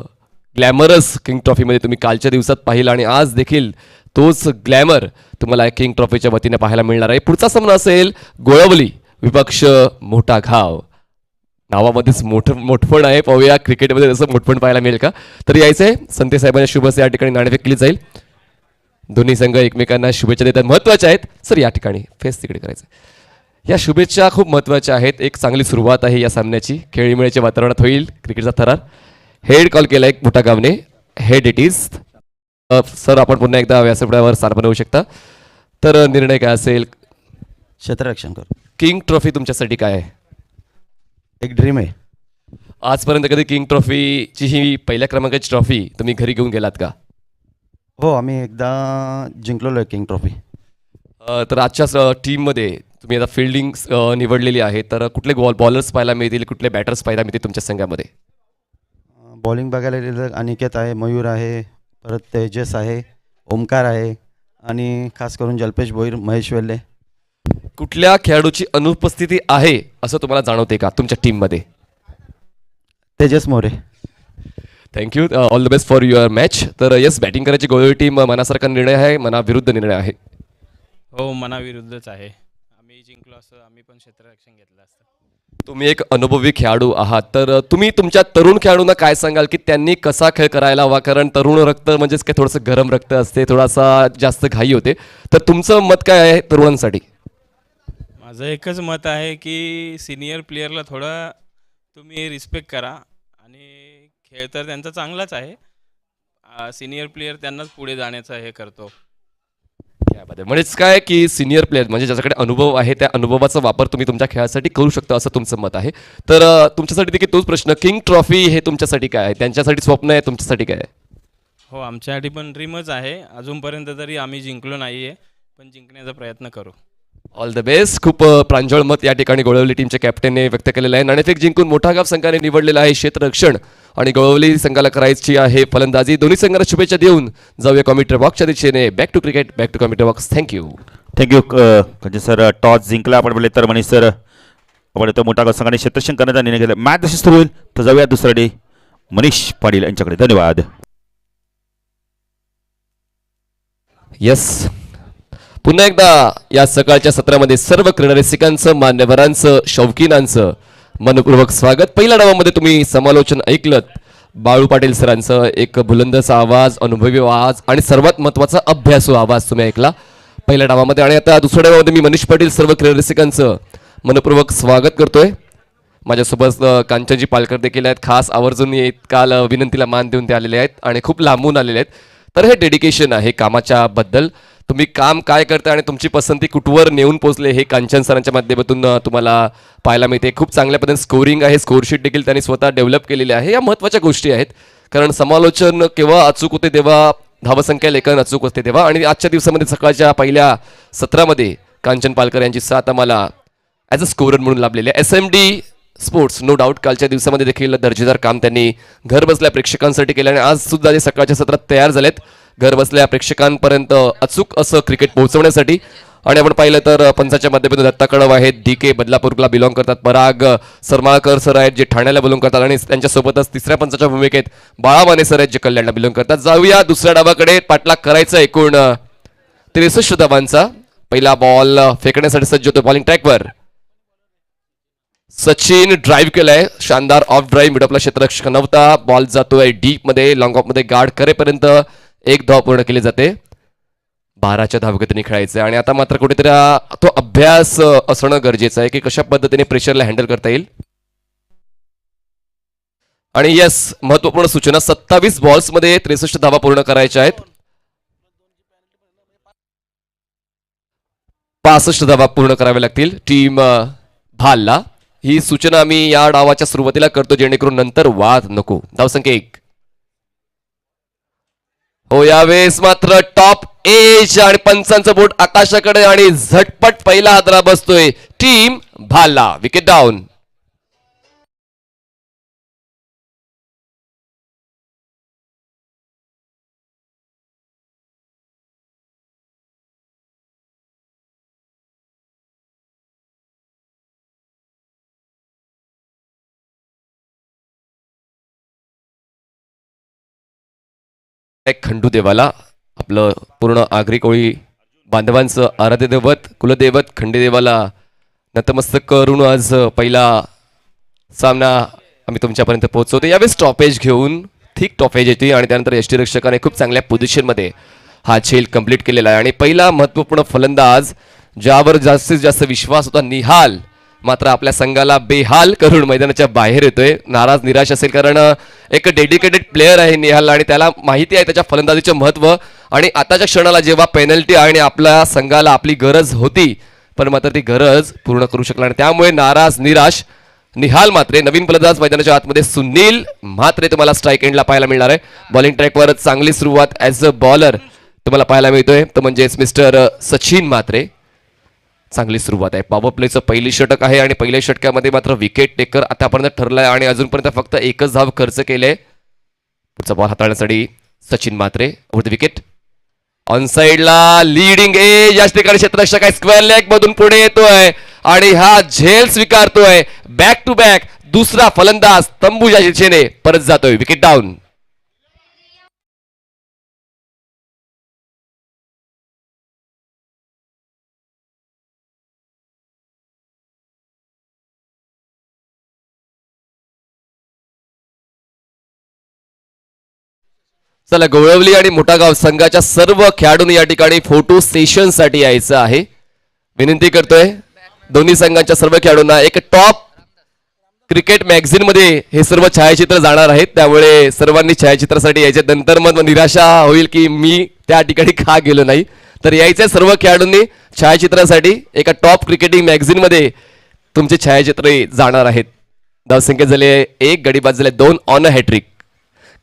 ग्लॅमरस किंग ट्रॉफीमध्ये तुम्ही कालच्या दिवसात पाहिलं आणि आज देखील तोच ग्लॅमर तुम्हाला किंग ट्रॉफीच्या वतीने पाहायला मिळणार आहे. पुढचा सामना असेल गोळवली विपक्ष मोठा घाव. नावामध्येच मोठपण आहे. पाहूया क्रिकेटमध्ये जसं मोठपण पाहायला मिळेल का. तर यायचं आहे संते साहेबांच्या शुभ हस्ते या ठिकाणी नाणेफेक केली जाईल. दोन्ही संघ एकमेकांना शुभेच्छा देतात, महत्त्वाच्या आहेत. सर या ठिकाणी फेस तिकडे करायचं. या शुभेच्छा खूप महत्त्वाच्या आहेत. एक चांगली सुरुवात आहे या सामन्याची. खेळीमेळीच्या वातावरणात होईल क्रिकेटचा थरार. हेड कॉल केला एक मोठा गावने. Head it is. सर आपण पुन्हा एकदा व्यासपीठावर स्थान होऊ शकता. तर निर्णय काय असेल.
क्षेत्ररक्षण करू.
किंग ट्रॉफी तुमच्यासाठी काय आहे.
एक ड्रीम आहे.
आजपर्यंत कधी किंग ट्रॉफीची ही पहिल्या क्रमांकाची ट्रॉफी तुम्ही घरी घेऊन गेलात का.
हो आम्ही एकदा जिंकलेलो आहे किंग ट्रॉफी.
तर आजच्या टीममध्ये तुम्ही आता फिल्डिंग निवडलेली आहे. तर कुठले बॉलर्स पाहायला मिळतील, कुठले बॅटर्स पाहायला मिळतील तुमच्या संघामध्ये.
बॉलिंग बघायला गेलं अनिकेत आहे, मयूर आहे, परत तेजस आहे, ओमकार आहे आणि खास करून जल्पेश भोईर, महेश वेल्ले.
कुठल्या खेळाडूची अनुपस्थिती आहे असं तुम्हाला जाणवते का तुमच्या टीममध्ये.
Tejas More.
Thank you. All the best for your match. तर येस बॅटिंग करायची गोळी टीम मनासारखा निर्णय आहे, मनाविरुद्ध निर्णय आहे.
हो मनाविरुद्धच आहे. आम्ही जिंकलो असं आम्ही पण क्षेत्ररक्षण घेतलं असतं.
तुम्ही एक अनुभवी खेळाडू आहात. तर तुम्ही तुमच्या तरुण खेळाडूंना काय सांगाल की त्यांनी कसा खेळ करायला हवा. कारण तरुण रक्त म्हणजेच काय थोडंसं गरम रक्त असते, थोडासा जास्त घाई होते. तर तुमचं मत काय आहे तरुणांसाठी.
माझं एकच मत आहे की सिनियर प्लेयरला थोडा तुम्ही रिस्पेक्ट करा आणि खेळ तर त्यांचा चांगलाच आहे. सिनियर प्लेयर त्यांनाच पुढे जाण्याचा हे करतो.
म्हणजेच काय की सिनियर प्लेयर म्हणजे ज्याच्याकडे अनुभव आहे त्या अनुभवाचा वापर तुम्ही तुमच्या खेळासाठी करू शकता असं तुमचं मत आहे. तर तुमच्यासाठी देखील तोच प्रश्न. किंग ट्रॉफी हे तुमच्यासाठी काय आहे. त्यांच्यासाठी स्वप्न आहे, तुमच्यासाठी काय आहे.
हो आमच्यासाठी पण ड्रीमच आहे. अजूनपर्यंत तरी आम्ही जिंकलो नाही आहे, पण जिंकण्याचा प्रयत्न करू.
All the best. खूप प्रांजळ मत या ठिकाणी गोळवली टीमच्या कॅप्टनने व्यक्त केलेलं आहे. नाणेफेक जिंकून मोठा गाव संघाने निवडलेला आहे क्षेत्ररक्षण आणि गोळवली संघाला करायची आहे फलंदाजी. दोन्ही संघाला शुभेच्छा देऊन जाऊया कॉमेंट्री बॉक्सच्या दिशेने. Back to cricket, back to commentary box. Thank you.
म्हणजे सर टॉस जिंकला आपण बोलले तर मनीष सर आपण तर मोठा गाव संघाने क्षेत्ररक्षण करण्याचा निर्णय घेतला. मॅच जशी सुरू होईल तर जाऊया दुसऱ्या डे मनीष पाटील यांच्याकडे. धन्यवाद.
येस पुन्हा एकदा या सकाळच्या सत्रामध्ये सर्व क्रीडा रसिकांचं, मान्यवरांचं, शौकीनांचं मनपूर्वक स्वागत. पहिल्या डावामध्ये तुम्ही समालोचन ऐकलं बाळू पाटील सरांचं. एक बुलंदचा आवाज, अनुभवी आवाज आणि सर्वात महत्त्वाचा अभ्यासू आवाज तुम्ही ऐकला पहिल्या डावामध्ये. आणि आता दुसऱ्या डावामध्ये मी मनीष पाटील सर्व क्रीडा रसिकांचं मनपूर्वक स्वागत करतोय. माझ्यासोबत कांचनजी पालकर देखील आहेत. खास आवर्जून काल विनंतीला मान देऊन ते आलेले आहेत आणि खूप लांबून आलेले आहेत. तर हे डेडिकेशन आहे कामाच्या बद्दल. तुम्ही काम काय करता आणि तुमची पसंती कुठवर नेऊन पोहोचले हे कांचन सरांच्या माध्यमातून तुम्हाला पाहायला मिळते. खूप चांगल्या पद्धतीने स्कोरिंग आहे, स्कोरशीट देखील त्यांनी स्वतः डेव्हलप केलेली आहे. या महत्त्वाच्या गोष्टी आहेत कारण समालोचन केव्हा अचूक होते तेव्हा धावसंख्या लेखन अचूक असते तेव्हा. आणि आजच्या दिवसामध्ये सकाळच्या पहिल्या सत्रामध्ये कांचन पालकर यांची साथ आम्हाला ॲज अ स्कोरर म्हणून लाभलेली आहे. SMD स्पोर्ट्स नो डाऊट कालच्या दिवसामध्ये देखील दर्जेदार काम त्यांनी घर बसल्या प्रेक्षकांसाठी केलं आणि आज सुद्धा ते सकाळच्या सत्रात तयार झालेत घर बसल्या प्रेक्षकांपर्यंत अचूक असं क्रिकेट पोहोचवण्यासाठी. आणि आपण पाहिलं तर पंचाच्या माध्यमातून दत्ता कळव आहेत, DK बदलापूरला बिलॉंग करतात, पराग सरमाळकर सर आहेत जे ठाण्याला बिलॉंग करतात आणि त्यांच्यासोबतच तिसऱ्या पंचाच्या भूमिकेत बाळा माने सर आहेत जे कल्याणला बिलॉंग करतात. जाऊया दुसऱ्या डावाकडे. पाठलाग करायचा एकूण 63 धावांचा. पहिला बॉल फेकण्यासाठी सज्ज होतो. बॉलिंग ट्रॅकवर सचिन ड्राईव्ह केलाय, शानदार ऑफ ड्राईव्ह, मिडॉपला क्षेत्ररक्षक नव्हता, बॉल जातोय डीप मध्ये, लॉंग ऑफ मध्ये गार्ड करेपर्यंत एक धाव पूर्ण केली जाते. 12च्या धावगतीने खेळायचं आणि आता मात्र कुठेतरी तो अभ्यास असणं गरजेचं आहे की कशा पद्धतीने प्रेशरला हँडल करता येईल. आणि यस, महत्वपूर्ण सूचना, 27 बॉल्स मध्ये 63 धावा पूर्ण करायच्या आहेत. 65 धावा पूर्ण कराव्या लागतील टीम भालला. ही सूचना आम्ही या डावाच्या सुरुवातीला करतो जेणेकरून नंतर वाद नको. धावसंख्या 1. हो, यावेळेस मात्र टॉप एज आणि पंचांचं बोट आकाशाकडे आणि झटपट पहिला हादरा बसतोय टीम भालला. Wicket down. खंडू देवाला, आपलं पूर्ण आगरी कोळी बांधवांचं आराध्य दैवत, कुलदैवत खंडेदेवाला नतमस्तक करून आज पहिला सामना आम्ही तुमच्यापर्यंत पोहोचवतो. यावेळी स्टॉपेज घेऊन थिक टॉपेज येते आणि त्यानंतर यष्टीरक्षकाने खूप चांगल्या पोझिशनमध्ये हा झेल कंप्लीट केलेला आहे. आणि पहिला महत्त्वपूर्ण फलंदाज ज्यावर जास्तीत जास्त विश्वास होता निहाल, मात्र आपल्या संघाला बेहाल करून मैदानाच्या बाहेर येतोय. नाराज निराश असेल कारण एक डेडिकेटेड प्लेअर आहे निहाल आणि त्याला माहिती आहे त्याच्या फलंदाजीचं महत्त्व. आणि आताच्या क्षणाला जेव्हा पेनल्टी आणि आपल्या संघाला आपली गरज होती पण मात्र ती गरज पूर्ण करू शकला आणि त्यामुळे नाराज निराश निहाल मात्रे. नवीन फलंदाज मैदानाच्या आतमध्ये सुनील म्हात्रे तुम्हाला स्ट्राईक एंडला पाहायला मिळणार आहे. बॉलिंग ट्रॅकवर चांगली सुरुवात ॲज अ बॉलर तुम्हाला पाहायला मिळतोय तो म्हणजेच मिस्टर सचिन म्हात्रे. चांगली सुरुवात आहे. पॉवर प्लेचं पहिली षटक आहे आणि पहिल्या षटकामध्ये मात्र विकेट टेकर आतापर्यंत ठरलाय आणि अजूनपर्यंत फक्त एकच धाव खर्च केले. पुढचा बॉल हाताळण्यासाठी Sachin Mhatre over the wicket. On साइडला लीडिंग एज या ठिकाणी क्षेत्ररक्षक आहे, स्क्वेअर लेग मधून पुढे येतोय आणि हा झेल स्वीकारतोय. बॅक टू बॅक दुसरा फलंदाज तंबूच्या दिशेने परत जातोय. Wicket down. चला, गोळवली आणि मोठागाव संघाच्या सर्व खेळाडूंनी या ठिकाणी फोटो सेशन साठी यायचं आहे. विनंती करतोय दोन्ही संघांच्या सर्व खेळाडूंना. एक टॉप क्रिकेट मॅगझिन मध्ये हे सर्व छायाचित्र जाणार आहेत त्यामुळे सर्वांनी छायाचित्रासाठी यायचे. नंतर मग निराशा होईल की मी त्या ठिकाणी का गेलो नाही. तर यायचे सर्व खेळाडूंनी छायाचित्रासाठी. एका टॉप क्रिकेटिंग मॅगझिन मध्ये तुमचे छायाचित्र जाणार आहेत. धावसंख्या झाले 1, गडी बाद झाले 2 ऑन अ हॅट्रिक.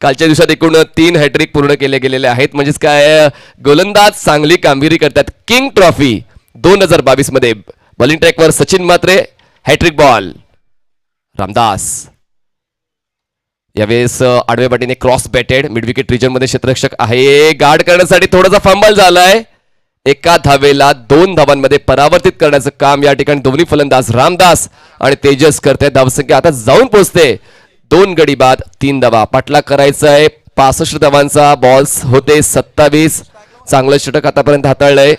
कालच्या दिवसात एकूण 3 हॅट्रिक पूर्ण केले गेलेले आहेत. म्हणजेच काय, गोलंदाज चांगली कामगिरी करतात. किंग ट्रॉफी 2022 मध्ये बॉलिंग ट्रॅकवर सचिन म्हात्रे, हॅट्रिक बॉल रामदास. यावेळेस आडव्या पाठीने cross batted mid wicket region मध्ये क्षेत्ररक्षक आहे. गार्ड करण्यासाठी थोडासा फंबल झालाय. एका धावेला 2 धावांमध्ये परावर्तित करण्याचं काम या ठिकाणी दोन्ही फलंदाज रामदास आणि तेजस करतायत. धावसंख्या आता जाऊन पोहोचते 2 गडी बाद 3 धावा. पाठलाग करायचा आहे. 65 धावांचा बॉल्स होते 27. चांगलं षटक आतापर्यंत हाताळलंय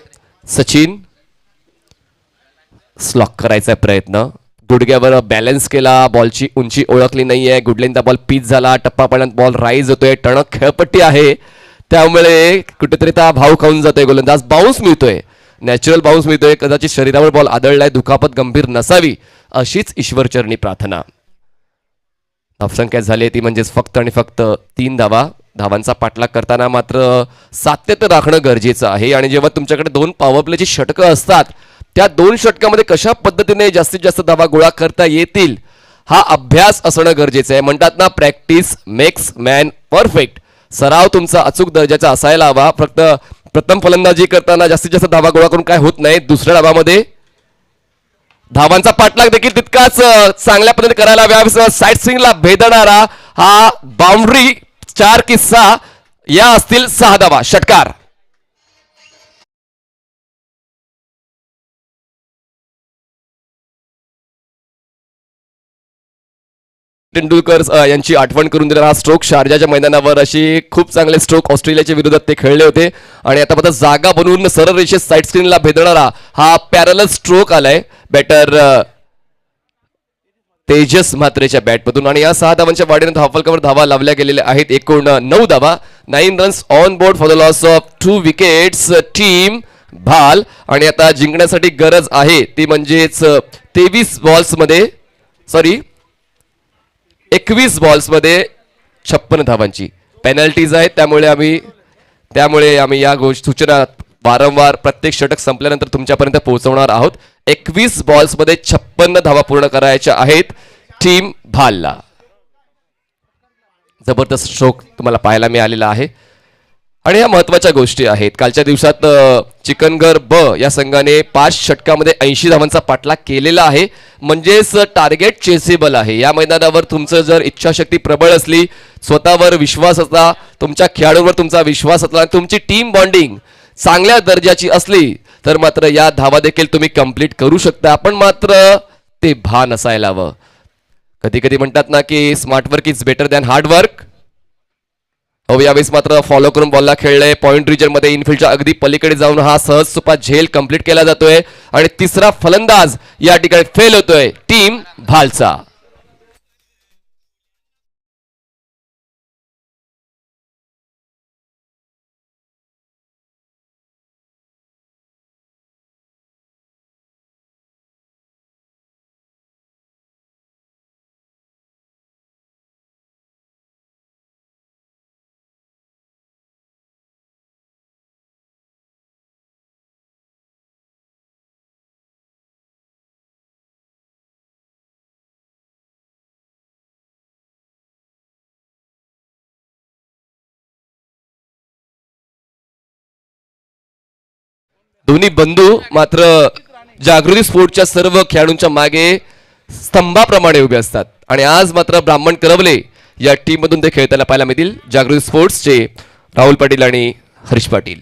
सचिन. स्लॉक करायचा प्रयत्न, गुडघ्यावर बॅलन्स केला, बॉलची उंची ओळखली नाहीये. गुडलेनचा बॉल पिच झाला, टप्पा पडल्यात बॉल राईज होतोय. टणक खेळपट्टी आहे त्यामुळे कुठेतरी त्या भाव खाऊन जातोय गोलंदाज. बाउन्स मिळतोय, नॅचरल बाउन्स मिळतोय. कदाचित शरीरावर बॉल आदळलाय, दुखापत गंभीर नसावी अशीच ईश्वरचरणी प्रार्थना. धावसंख्या झाली ती म्हणजेच फक्त आणि फक्त 3 धावा. धावांचा पाठलाग करताना मात्र सातत्य राखणं गरजेचं आहे. आणि जेव्हा तुमच्याकडे 2 पॉवर प्लेची षटकं असतात त्या 2 षटकामध्ये कशा पद्धतीने जास्तीत जास्त धावा गोळा करता येतील हा अभ्यास असणं गरजेचं आहे. म्हणतात ना, प्रॅक्टिस मेक्स मॅन परफेक्ट. सराव तुमचा अचूक दर्जाचा असायला हवा. फक्त प्रथम फलंदाजी करताना जास्तीत जास्त धावा गोळा करून काय होत नाही. दुसऱ्या डावामध्ये धावांचा पाठलाग देखील तितकाच चांगल्या पद्धतीने करायला हवा. साईड स्विंगला भेदणारा हा बाउंड्री 4 की 6 या असतील 6 धावा. षटकार. तेंडुलकर यांची आठवण करून दिलेला हा स्ट्रोक शारजाच्या मैदानावर अशी खूप चांगले स्ट्रोक ऑस्ट्रेलियाच्या विरोधात ते खेळले होते. आणि आता मात्र जागा बनवून सरळ रेषेत साईड स्क्रीनला भेदणारा हा पॅरलल स्ट्रोक आलाय. बॅटर तेजस म्हात्रेच्या बॅटमधून आणि या 6 धावांच्या वाढीने धावफलकावर धावा लावल्या गेलेल्या आहेत. एकूण 9 धावा, 9 runs on board for the loss of 2 wickets team भाल. आणि आता जिंकण्यासाठी गरज आहे ती म्हणजेच 23 बॉल्समध्ये 21 बॉल्समध्ये 56 धावांची. पेनल्टीज आहेत, त्यामुळे आम्ही या सूचना वारंवार प्रत्येक षटक संपल्यानंतर तुमच्यापर्यंत पोहोचवणार आहोत. 21 बॉल्समध्ये 56 धावा पूर्ण करायच्या आहेत टीम भालला. जबरदस्त स्ट्रोक तुम्हाला पाहायला मिळालेला आहे. आणि या महत्वाच्या गोष्टी आहेत. कालच्या दिवसात चिकनगर ब या संघाने 5 षटकामध्ये 80 धावांचा पाठलाग केलेला आहे. म्हणजेच टार्गेट चेसेबल आहे. या मैदानावर तुमचं जर इच्छाशक्ती प्रबळ असली, स्वतःवर विश्वास असला, तुमच्या खेळाडूंवर तुमचा विश्वास असला, तुमची टीम बॉन्डिंग चांगल्या दर्जाची असली तर मात्र या धावा देखील तुम्ही कंप्लीट करू शकता. पण मात्र ते भान असायला हवं. कधी कधी म्हणतात ना की smart work is better than hard work. यावेळेस मात्र फॉलो करून बॉलला खेळले. पॉइंट रिजन मध्ये इनफिल्डच्या अगदी पलीकडे जाऊन हा सहज सुपा झेल कंप्लीट केला जातोय आणि तिसरा फलंदाज या ठिकाणी फेल होतोय टीम भालचा. दोन्ही बंधू मात्र जागृती स्पोर्टच्या सर्व खेळाडूंच्या मागे स्तंभाप्रमाणे उभे असतात आणि आज मात्र ब्राह्मण करवले या टीम मधून ते खेळताना पाहायला मिळतील. जागृती स्पोर्ट्सचे राहुल पाटील आणि हरीश पाटील.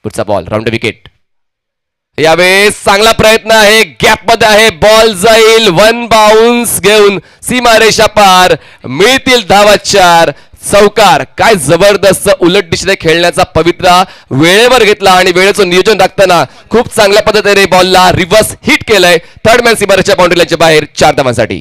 पुढचा बॉल राऊंड विकेट. यावेळेस चांगला प्रयत्न आहे, गॅप मध्ये आहे, बॉल जाईल, 1 बाउन्स घेऊन सीमारेषा पार, मिळतील धावा 4. चौकार. काय जबरदस्त उलट दिशेने खेळण्याचा पवित्रा वेळेवर घेतला आणि वेळेचं नियोजन राखताना खूप चांगल्या पद्धतीने बॉलला रिव्हर्स हिट केलंय. थर्ड मॅन सीमारेषा बाउंड्री लाईनच्या बाहेर 4 धावांसाठी.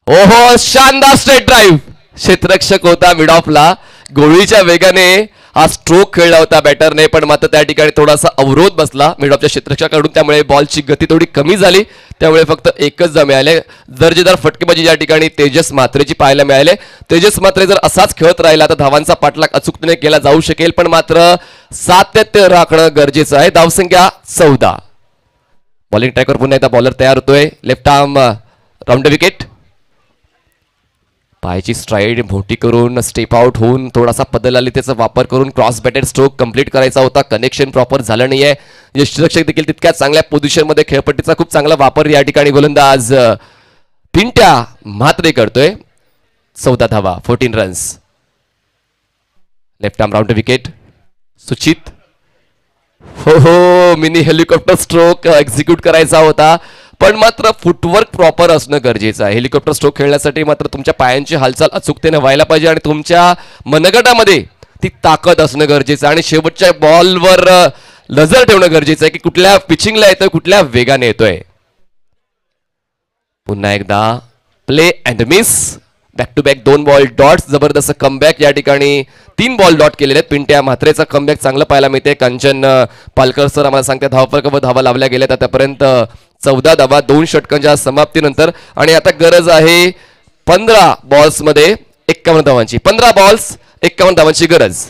ओहो, शानदार स्ट्रेट ड्राईव्ह. क्षेत्ररक्षक होता मिड ऑफला, गोळीच्या वेगाने हा स्ट्रोक खेळला होता बॅटरने, पण मात्र त्या ठिकाणी थोडासा अवरोध बसला मिड ऑफच्या क्षेत्ररक्षकाकडून. त्यामुळे बॉलची गती थोडी कमी झाली. त्यामुळे फक्त एकच धाव मिळाले. दर्जेदार फटकेबाजी या ठिकाणी तेजस म्हात्रेची पाहायला मिळाले. तेजस म्हात्रे जर असाच खेळत राहिला तर धावांचा पाठलाग अचूकतेने केला जाऊ शकेल, पण मात्र सातत्य राखणं गरजेचं आहे. धावसंख्या 14. बॉलिंग ट्रॅकवर पुन्हा एकदा बॉलर तयार होतोय. Left arm round wicket. पायाची स्ट्राईड मोठी करून स्टेप आउट होऊन थोडासा पदलालितेचा वापर करून क्रॉस बॅटेड स्ट्रोक कंप्लीट करायचा होता. कनेक्शन प्रॉपर झालं नाहीये. यष्टिरक्षक देखील तितक्याच चांगल्या पोझिशन मध्ये खेळपट्टीचा खूप चांगला वापर या ठिकाणी गोलंदाज पिंट्या म्हात्रे करतोय. 14 धावा, 14 runs. Left arm round wicket. सुचित. हो, मिनी हेलिकॉप्टर स्ट्रोक एक्झिक्यूट करायचा होता, पण मात्र फुटवर्क प्रॉपर असणं गरजेचं आहे. हेलिकॉप्टर स्ट्रोक खेळण्यासाठी मात्र तुमच्या पायांची हालचाल अचूकतेने व्हायला पाहिजे आणि तुमच्या मनगटामध्ये ती ताकद असणं गरजेचं आहे आणि शेवटच्या बॉलवर नजर ठेवणं गरजेचं आहे की कुठल्या पिचिंगला येतोय, कुठल्या वेगाने येतोय. पुन्हा एकदा play and miss. Back to back 2 ball dots. जबरदस्त कमबॅक या ठिकाणी 3 बॉल डॉट केलेले आहेत. पिंट्या म्हात्रेचा कमबॅक चांगलं पाहायला मिळते. कंचन पालकर सर आम्हाला सांगते धावफलकावर धावा लावल्या गेल्यात आतापर्यंत 14 धावा 2 षटकांच्या समाप्तीनंतर. आणि आता गरज आहे 15 बॉल्स मध्ये 51 धावांची. 15 बॉल्स 51 धावांची गरज.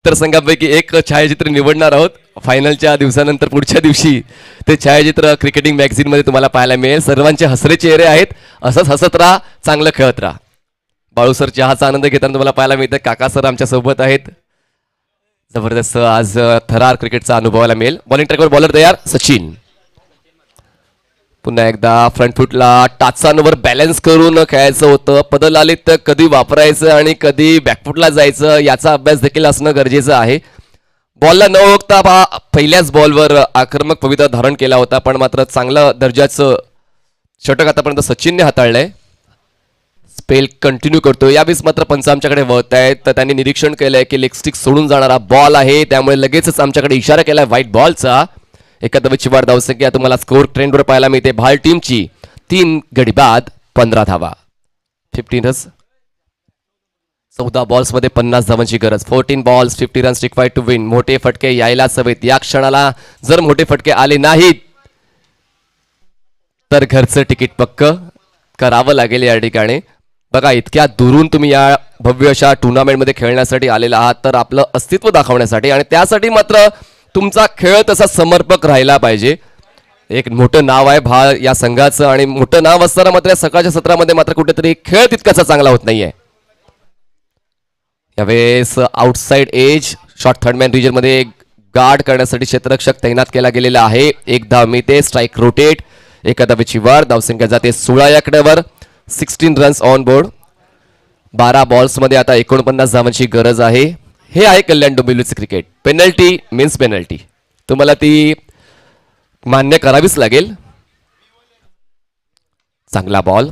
तर संघापैकी एक छायाचित्र निवडणार आहोत. फायनलच्या दिवसानंतर पुढच्या दिवशी ते छायाचित्र क्रिकेटिंग मॅगझिन मध्ये तुम्हाला पाहायला मिळेल. सर्वांचे हसरे चेहरे आहेत. असंच हसत राहा, चांगलं खेळत राहा. बाळू सर चहाचा आनंद घेताना तुम्हाला पाहायला मिळतं. काका सर आमच्या सोबत आहेत. जबरदस्त आज थरार क्रिकेटचा अनुभवायला मिळेल. बॉलिंग ट्रॅकवर बॉलर तयार सचिन. पुन्हा एकदा फ्रंट फुटला टाचांवर बॅलन्स करून खेळायचं होतं. पदल आली तर कधी वापरायचं आणि कधी बॅकफुटला जायचं याचा अभ्यास देखील असणं गरजेचं आहे. बॉलला न ओळखता पहिल्याच बॉलवर आक्रमक पवित्रा धारण केला होता, पण मात्र चांगलं दर्जाचं षटक आतापर्यंत सचिनने हाताळलंय. स्पेल कंटिन्यू करतो. यावेळेस मात्र पंच आमच्याकडे वळत आहेत, तर त्यांनी निरीक्षण केलंय की लेग स्टिक सोडून जाणारा बॉल आहे, त्यामुळे लगेचच आमच्याकडे इशारा केलाय व्हाईट बॉलचा. एका धावेची वाढ धावसंख्या तुम्हाला स्कोर ट्रेंडवर पाहायला मिळते. भाल टीमची 3 गडी बाद 15 धावा, 15 रन्स. 14 बॉल्समध्ये 50 धावांची गरज. 14 balls 50 runs required to win. मोठे फटके यायलाच हवेत. या क्षणाला जर मोठे फटके आले नाहीत तर घरचं तिकीट पक्क करावं लागेल. या ठिकाणी बघा, इतक्या दुरून तुम्ही या भव्य अशा टुर्नामेंटमध्ये खेळण्यासाठी आलेला आहात, तर आपलं अस्तित्व दाखवण्यासाठी, आणि त्यासाठी मात्र तुमचा खेळ तसा समर्पक राहिला पाहिजे. एक मोठं नाव आहे भाळ या संघाचं, आणि मोठं नाव असताना मात्र या सकाळच्या सत्रामध्ये मात्र कुठेतरी खेळ तितकासा चांगला होत नाहीये. यावेळेस outside edge short third man region मध्ये गार्ड करण्यासाठी क्षेत्ररक्षक तैनात केला गेलेला आहे. एक धाव मिळते. Strike rotate. एका धावेची वाढ. धावसंख्या जाते 16 या आकड्यावर. 16 रन्स ऑन बोर्ड. 12 बॉल्समध्ये आता 49 धावांची गरज आहे. हे आहे कल्याण डोंबिवलीचे क्रिकेट. पेनल्टी मीन्स पेनल्टी, तुम्हाला ती मान्य करावीच लागेल. चांगला बॉल.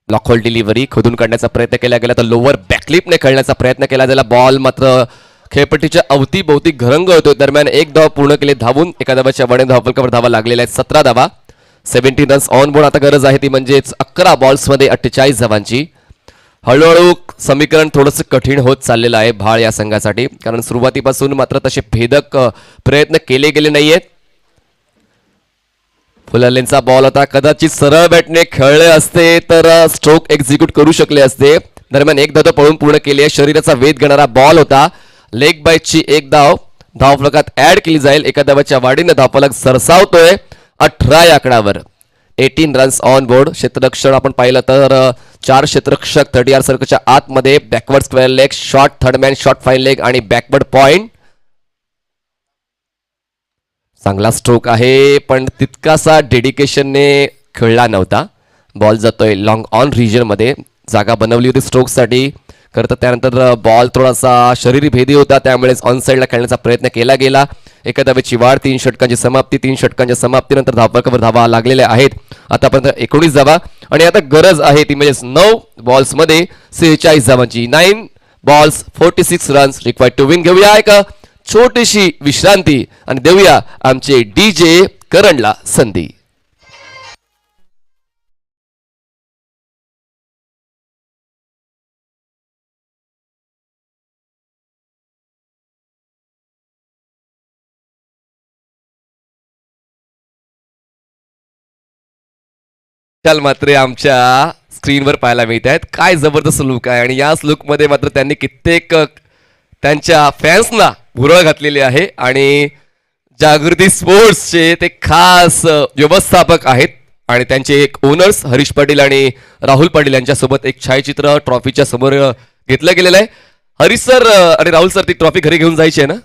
ब्लॉक होल डिलिव्हरी खोदून काढण्याचा प्रयत्न केला गेला, तर लोअर बॅकलिपने खेळण्याचा प्रयत्न केला गेला. बॉल मात्र खेळपट्टीच्या अवतीभोवती घरंग होतो. दरम्यान एक धाव पूर्ण केले धावून. एका धावाच्या वाढीने धावफलकावर धावा लागलेल्या आहेत 17 धावा. 17 रन्स ऑन बोर्ड. आता गरज आहे ती म्हणजेच 11 बॉल्समध्ये 48 धावांची. हळूहळू समीकरण थोडंसं कठीण होत चाललेलं आहे भाळ या संघासाठी, कारण सुरुवातीपासून मात्र तसे भेदक प्रयत्न केले गेले नाहीयेत. फुलरलेनचा बॉल होता. कदाचित सरळ बॅटने खेळले असते तर स्ट्रोक एक्झिक्यूट करू शकले असते. दरम्यान एक धाव पळून पूर्ण केली आहे. शरीराचा वेध घेणारा बॉल होता. लेग बाईटची एक धाव धावफलकात ऍड केली जाईल. एका धावाच्या वाढीने धावफलक सरसावतोय 18 या आकड्यावर. 18 रन्स ऑन बोर्ड. क्षेत्ररक्षण आपण पाहिलं तर 4 क्षेत्ररक्षक 30 सर्कलच्या आतमध्ये. Backward square leg, short third man, short fine leg आणि बॅकवर्ड पॉइंट. चांगला स्ट्रोक आहे, पण तितकासा डेडिकेशनने खेळला नव्हता. बॉल जातोय लॉंग ऑन रिजन मध्ये. जागा बनवली होती स्ट्रोकसाठी, खरं तर त्यानंतर बॉल थोडासा शरीरी भेदी होता, त्यामुळेच ऑन साईडला खेळण्याचा प्रयत्न केला गेला. एका धावेची वाढ. 3 षटकांची समाप्ती. 3 षटकांच्या समाप्तीनंतर धावफलकावर धावा लागलेल्या आहेत आतापर्यंत 19 धावा, आणि आता गरज आहे ती म्हणजे 9 बॉल्समध्ये 46 धावांची. 9 balls 46 runs required to win. घेऊया एक छोटीशी विश्रांती आणि देऊया आमचे DJ करणला संधी. मात्र आमच्या स्क्रीनवर पाहायला मिळत आहेत. काय जबरदस्त लुक आहे, आणि याच लुकमध्ये मात्र त्यांनी कित्येक त्यांच्या फॅन्सना भुरळ घातलेली आहे. आणि जागृती स्पोर्ट्सचे ते खास व्यवस्थापक आहेत, आणि त्यांचे एक ओनर्स हरीश पाटील आणि राहुल पाटील यांच्यासोबत एक छायाचित्र ट्रॉफीच्या समोर घेतलं गेलेलं आहे. हरीश सर आणि राहुल सर, ती ट्रॉफी घरी घेऊन जायची आहे ना?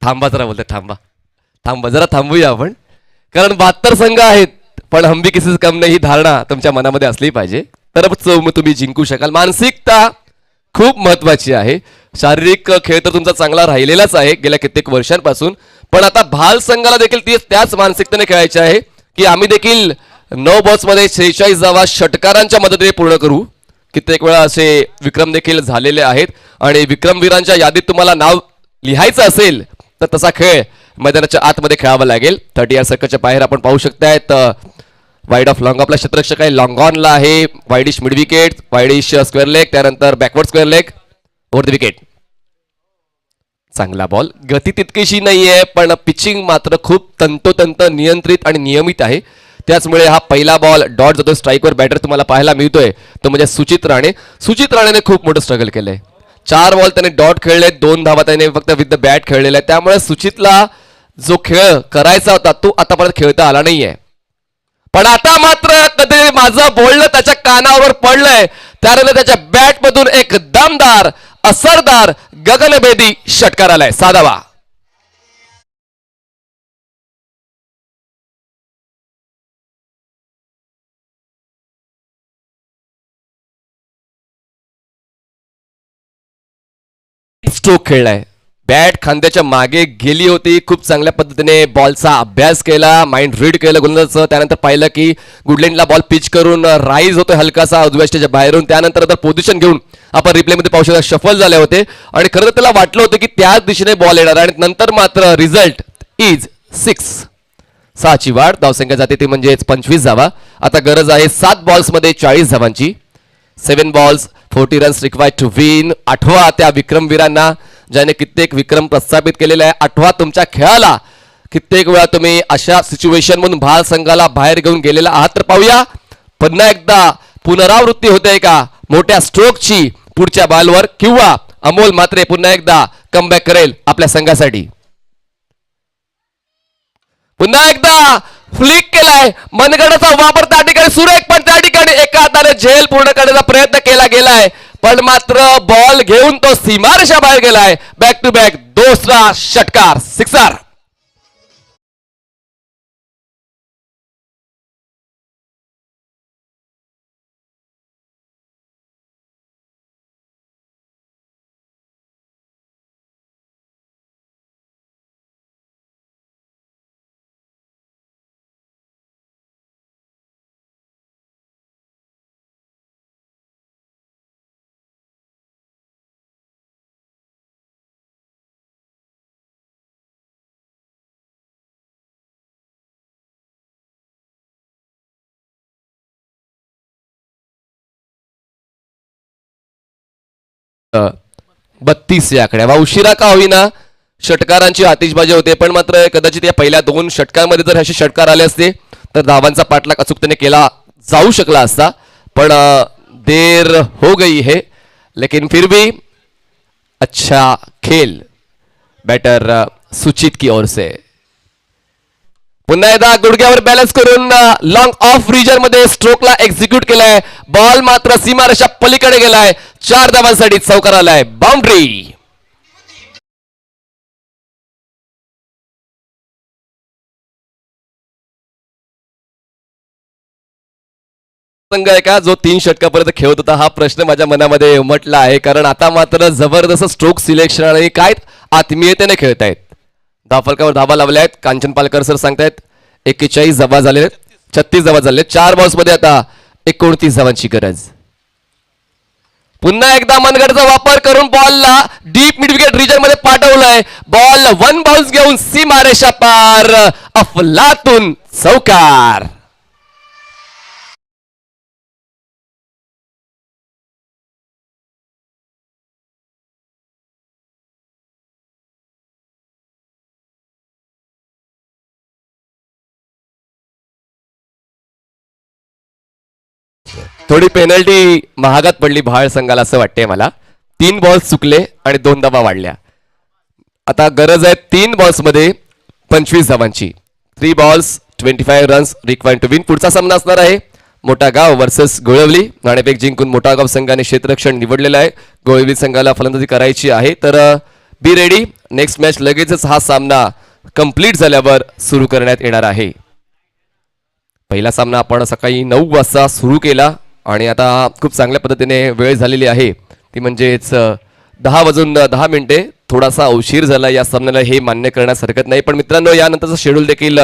थांबा जरा, बोलते थांबा जरा, थांबूया आपण, कारण 72 संघ आहेत, पण हम भी किसी से कम नाही ही धारणा तुमच्या मनामध्ये असली पाहिजे, तरच तुम्ही जिंकू शकाल. मानसिकता खूप महत्वाची आहे. शारीरिक खेळ तर तुमचा चांगला राहिलेलाच आहे गेल्या कित्येक वर्षांपासून, पण आता भाल संघाला देखील त्याच मानसिकतेने खेळायचे आहे की आम्ही देखील 9 बॉल्समध्ये 46 धावा षटकारांच्या मदतीने पूर्ण करू. कित्येक वेळा असे विक्रम देखील झालेले आहेत, आणि विक्रमवीरांच्या यादीत तुम्हाला नाव लिहायचं असेल तर तसा खेळ मैदानाच्या आतमध्ये खेळावा लागेल. 30 सर्कलच्या बाहेर आपण पाहू शकतायत वाईड ऑफ लॉंग आपला क्षेत्ररक्षक आहे. लॉंग ऑनला आहे. Wideish mid wicket, wideish square leg, त्यानंतर backward square leg, over the wicket. चांगला बॉल. गती तितकीशी नाहीये, पण पिचिंग मात्र खूप तंतोतंत नियंत्रित आणि नियमित आहे. त्याचमुळे हा पहिला बॉल डॉट जातो स्ट्राईकवर. बॅटर तुम्हाला पाहायला मिळतोय तो म्हणजे सुचित राणे. सुचित राणेने खूप मोठं स्ट्रगल केलंय. 4 बॉल त्याने डॉट खेळले, 2 धावा त्याने फक्त विथ द बॅट खेळलेला आहे. त्यामुळे सुचितला जो खेळ करायचा होता तो आतापर्यंत खेळता आला नाहीये. पण आता मात्र कधी माझं बोलणं त्याच्या कानावर पडलंय, त्यानंतर त्याच्या बॅट मधून एक दमदार असरदार गगनभेदी षटकार आलाय. साधावा. स्ट्रोक खेळलाय, बॅट खांद्याच्या मागे गेली होती. खूप चांगल्या पद्धतीने बॉलचा अभ्यास केला, माइंड रीड केलं गोलंदाजाचं. त्यानंतर पाहिलं की गुडलेंडला बॉल पिच करून राईज होतोय हलकासा उजव्या स्टेजच्या बाहेरून. त्यानंतर पोझिशन घेऊन आपण रिप्लेमध्ये पाहू शकता शफल झाले होते आणि खरं तर त्याला वाटलं होतं की त्याच दिशेने बॉल येणार आणि नंतर मात्र रिझल्ट इज 6. 6ची वाढ, धावसंख्या जाते ती म्हणजेच 25 धावा. आता गरज आहे 7 बॉल्समध्ये 40 धावांची. 7 balls 40 runs required to win. आठवा त्या विक्रमवीरांना ज्याने कित्येक विक्रम प्रस्थापित केलेला आहे. आठवा तुमच्या खेळाला कित्येक वेळा तुम्ही अशा सिच्युएशन मधून भारत संघाला बाहेर घेऊन गेलेला आहात. तर पाहूया पुन्हा एकदा पुनरावृत्ती होते का मोठ्या स्ट्रोकची पुढच्या बॉलवर, किंवा अमोल मात्रे पुन्हा एकदा कमबॅक करेल आपल्या संघासाठी. पुन्हा एकदा फ्लिक केलाय, मनगडाचा वापर त्या ठिकाणी सुरेख, पण त्या ठिकाणी एका हाताने झेल पूर्ण करण्याचा प्रयत्न केला गेलाय, पण मात्र बॉल घेऊन तो सीमारेषा बाहेर गेलाय. बॅक टू बॅक दुसरा षटकार, सिक्सर. अ, 32 या आकड्या उशिरा का होईना षटकारांची आतिषबाजी होते, पण मात्र कदाचित या पहिल्या 2 षटकांमध्ये जर असे षटकार आले असते तर धावांचा पाठलाग अचूकतेने केला जाऊ शकला असता, पण देर हो गई है. लेकिन फिर भी अच्छा खेल बैटर सुचित की ओर से. पुन्हा एकदा गुडघ्यावर बॅलन्स करून लॉंग ऑफ रिजन मध्ये स्ट्रोकला एक्झिक्यूट केलाय. बॉल मात्र सीमारेषा पलीकडे गेलाय. 4 धावांसाठी चौकार आलाय. बाउंड्री. संघ आहे का जो 3 षटकापर्यंत खेळत होता, हा प्रश्न माझ्या मनामध्ये उमटला आहे, कारण आता मात्र जबरदस्त स्ट्रोक सिलेक्शन आणि काय आत्मीयतेने खेळतायत. धावफलकावर धावा लावल्या आहेत. कांचन पालकर सर सांगतायत 41 धावा झाले, 36 धावा झाले. 4 बॉल्स मध्ये आता 29 धावांची गरज. पुन्हा एकदा मनगडचा वापर करून बॉलला डीप मिड विकेट रिजन मध्ये पाठवलंय. बॉल 1 बाउन्स घेऊन सीमारेषा पार, अफलातून चौकार. थोडी पेनल्टी महागात पडली भाळ संघाला असं वाटतंय मला. 3 बॉल्स चुकले आणि 2 धावा वाढल्या. आता गरज आहे 3 बॉल्स मध्ये 25 धावांची. 3 balls 25 runs required to win. पुढचा सामना असणार आहे मोठा गाव वर्सेस गोळवली. नाणेफेक जिंकून मोठा गाव संघाने क्षेत्ररक्षण निवडलेलं आहे. गोळवली संघाला फलंदाजी करायची आहे, तर बी रेडी. नेक्स्ट मॅच लगेचच हा सामना कंप्लीट झाल्यावर सुरू करण्यात येणार आहे. पहिला सामना आपण सकाळी 9 वाजता सुरू केला आणि आता खूप चांगल्या पद्धतीने वेळ झालेली आहे, ती म्हणजेच 10:10 थोडासा उशीर झाला या सामन्याला, हे मान्य करण्यास हरकत नाही. पण मित्रांनो, यानंतरचं शेड्यूल देखील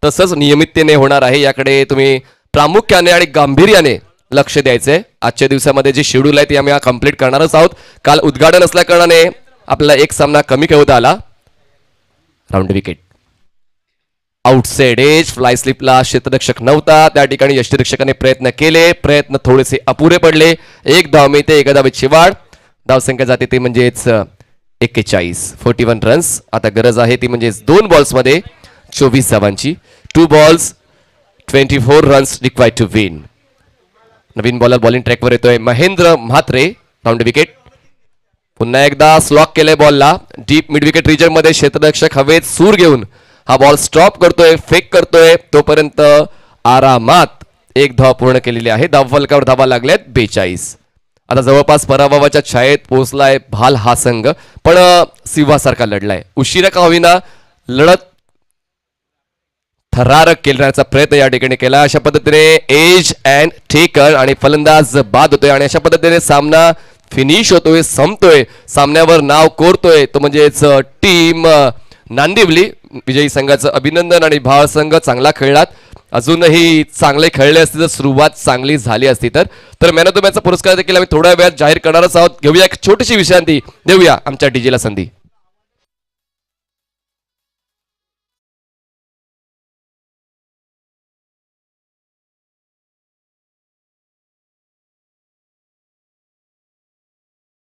तसंच नियमिततेने होणार आहे. याकडे तुम्ही प्रामुख्याने आणि गांभीर्याने लक्ष द्यायचंय. आजच्या दिवसामध्ये जे शेड्यूल आहे ते आम्ही कंप्लीट करणारच आहोत. काल उद्घाटन असल्या कारणाने आपल्याला एक सामना कमी खेळवता आला. Round wicket, outside edge, fly स्लिपला क्षेत्ररक्षक नव्हता. त्या ठिकाणी यष्टिरक्षकाने प्रयत्न केले, प्रयत्न थोडेसे अपुरे पडले. 1 धाव मिळते, 1 धावेची वाढ. धावसंख्या जाते ती म्हणजेच 41 रन्स. आता गरज आहे ती म्हणजेच 2 बॉल्समध्ये 24 धावांची. 2 balls 24 runs required to win. नवीन बॉलर बॉलिंग ट्रॅकवर येतोय महेंद्र म्हात्रे. Round wicket. पुन्हा एकदा स्लॉक केलंय बॉलला डीप मिड विकेट रिजन मध्ये. क्षेत्ररक्षक हवेत सूर घेऊन हा बॉल स्टॉप करतोय, फेक करतोय. तोपर्यंत आरामात एक धाव पूर्ण केलेली आहे. धावफलकावर धावा लागल्यात 42. आता जवळपास पराभवाच्या छायेत पोहोचलाय भाल हा संघ, पण सिंहासारखा लढलाय. उशिरा का होईना लढत थरारक केल्याचा प्रयत्न या ठिकाणी केला. अशा पद्धतीने एज अँड टेकर आणि फलंदाज बाद होतोय आणि अशा पद्धतीने सामना फिनिश होतोय, संपतोय, सामन्यावर नाव कोरतोय तो म्हणजेच टीम नांदिवली. विजयी संघाचं अभिनंदन. आणि भाळ संघ चांगला खेळलात, अजूनही चांगले खेळले असते तर सुरुवात चांगली झाली असती. तर मॅन ऑफ द मॅचचा पुरस्कार देखील आम्ही थोड्या वेळात जाहीर करणारच आहोत. घेऊया एक छोटीशी विश्रांती, देऊया आमच्या डीजेला संधी.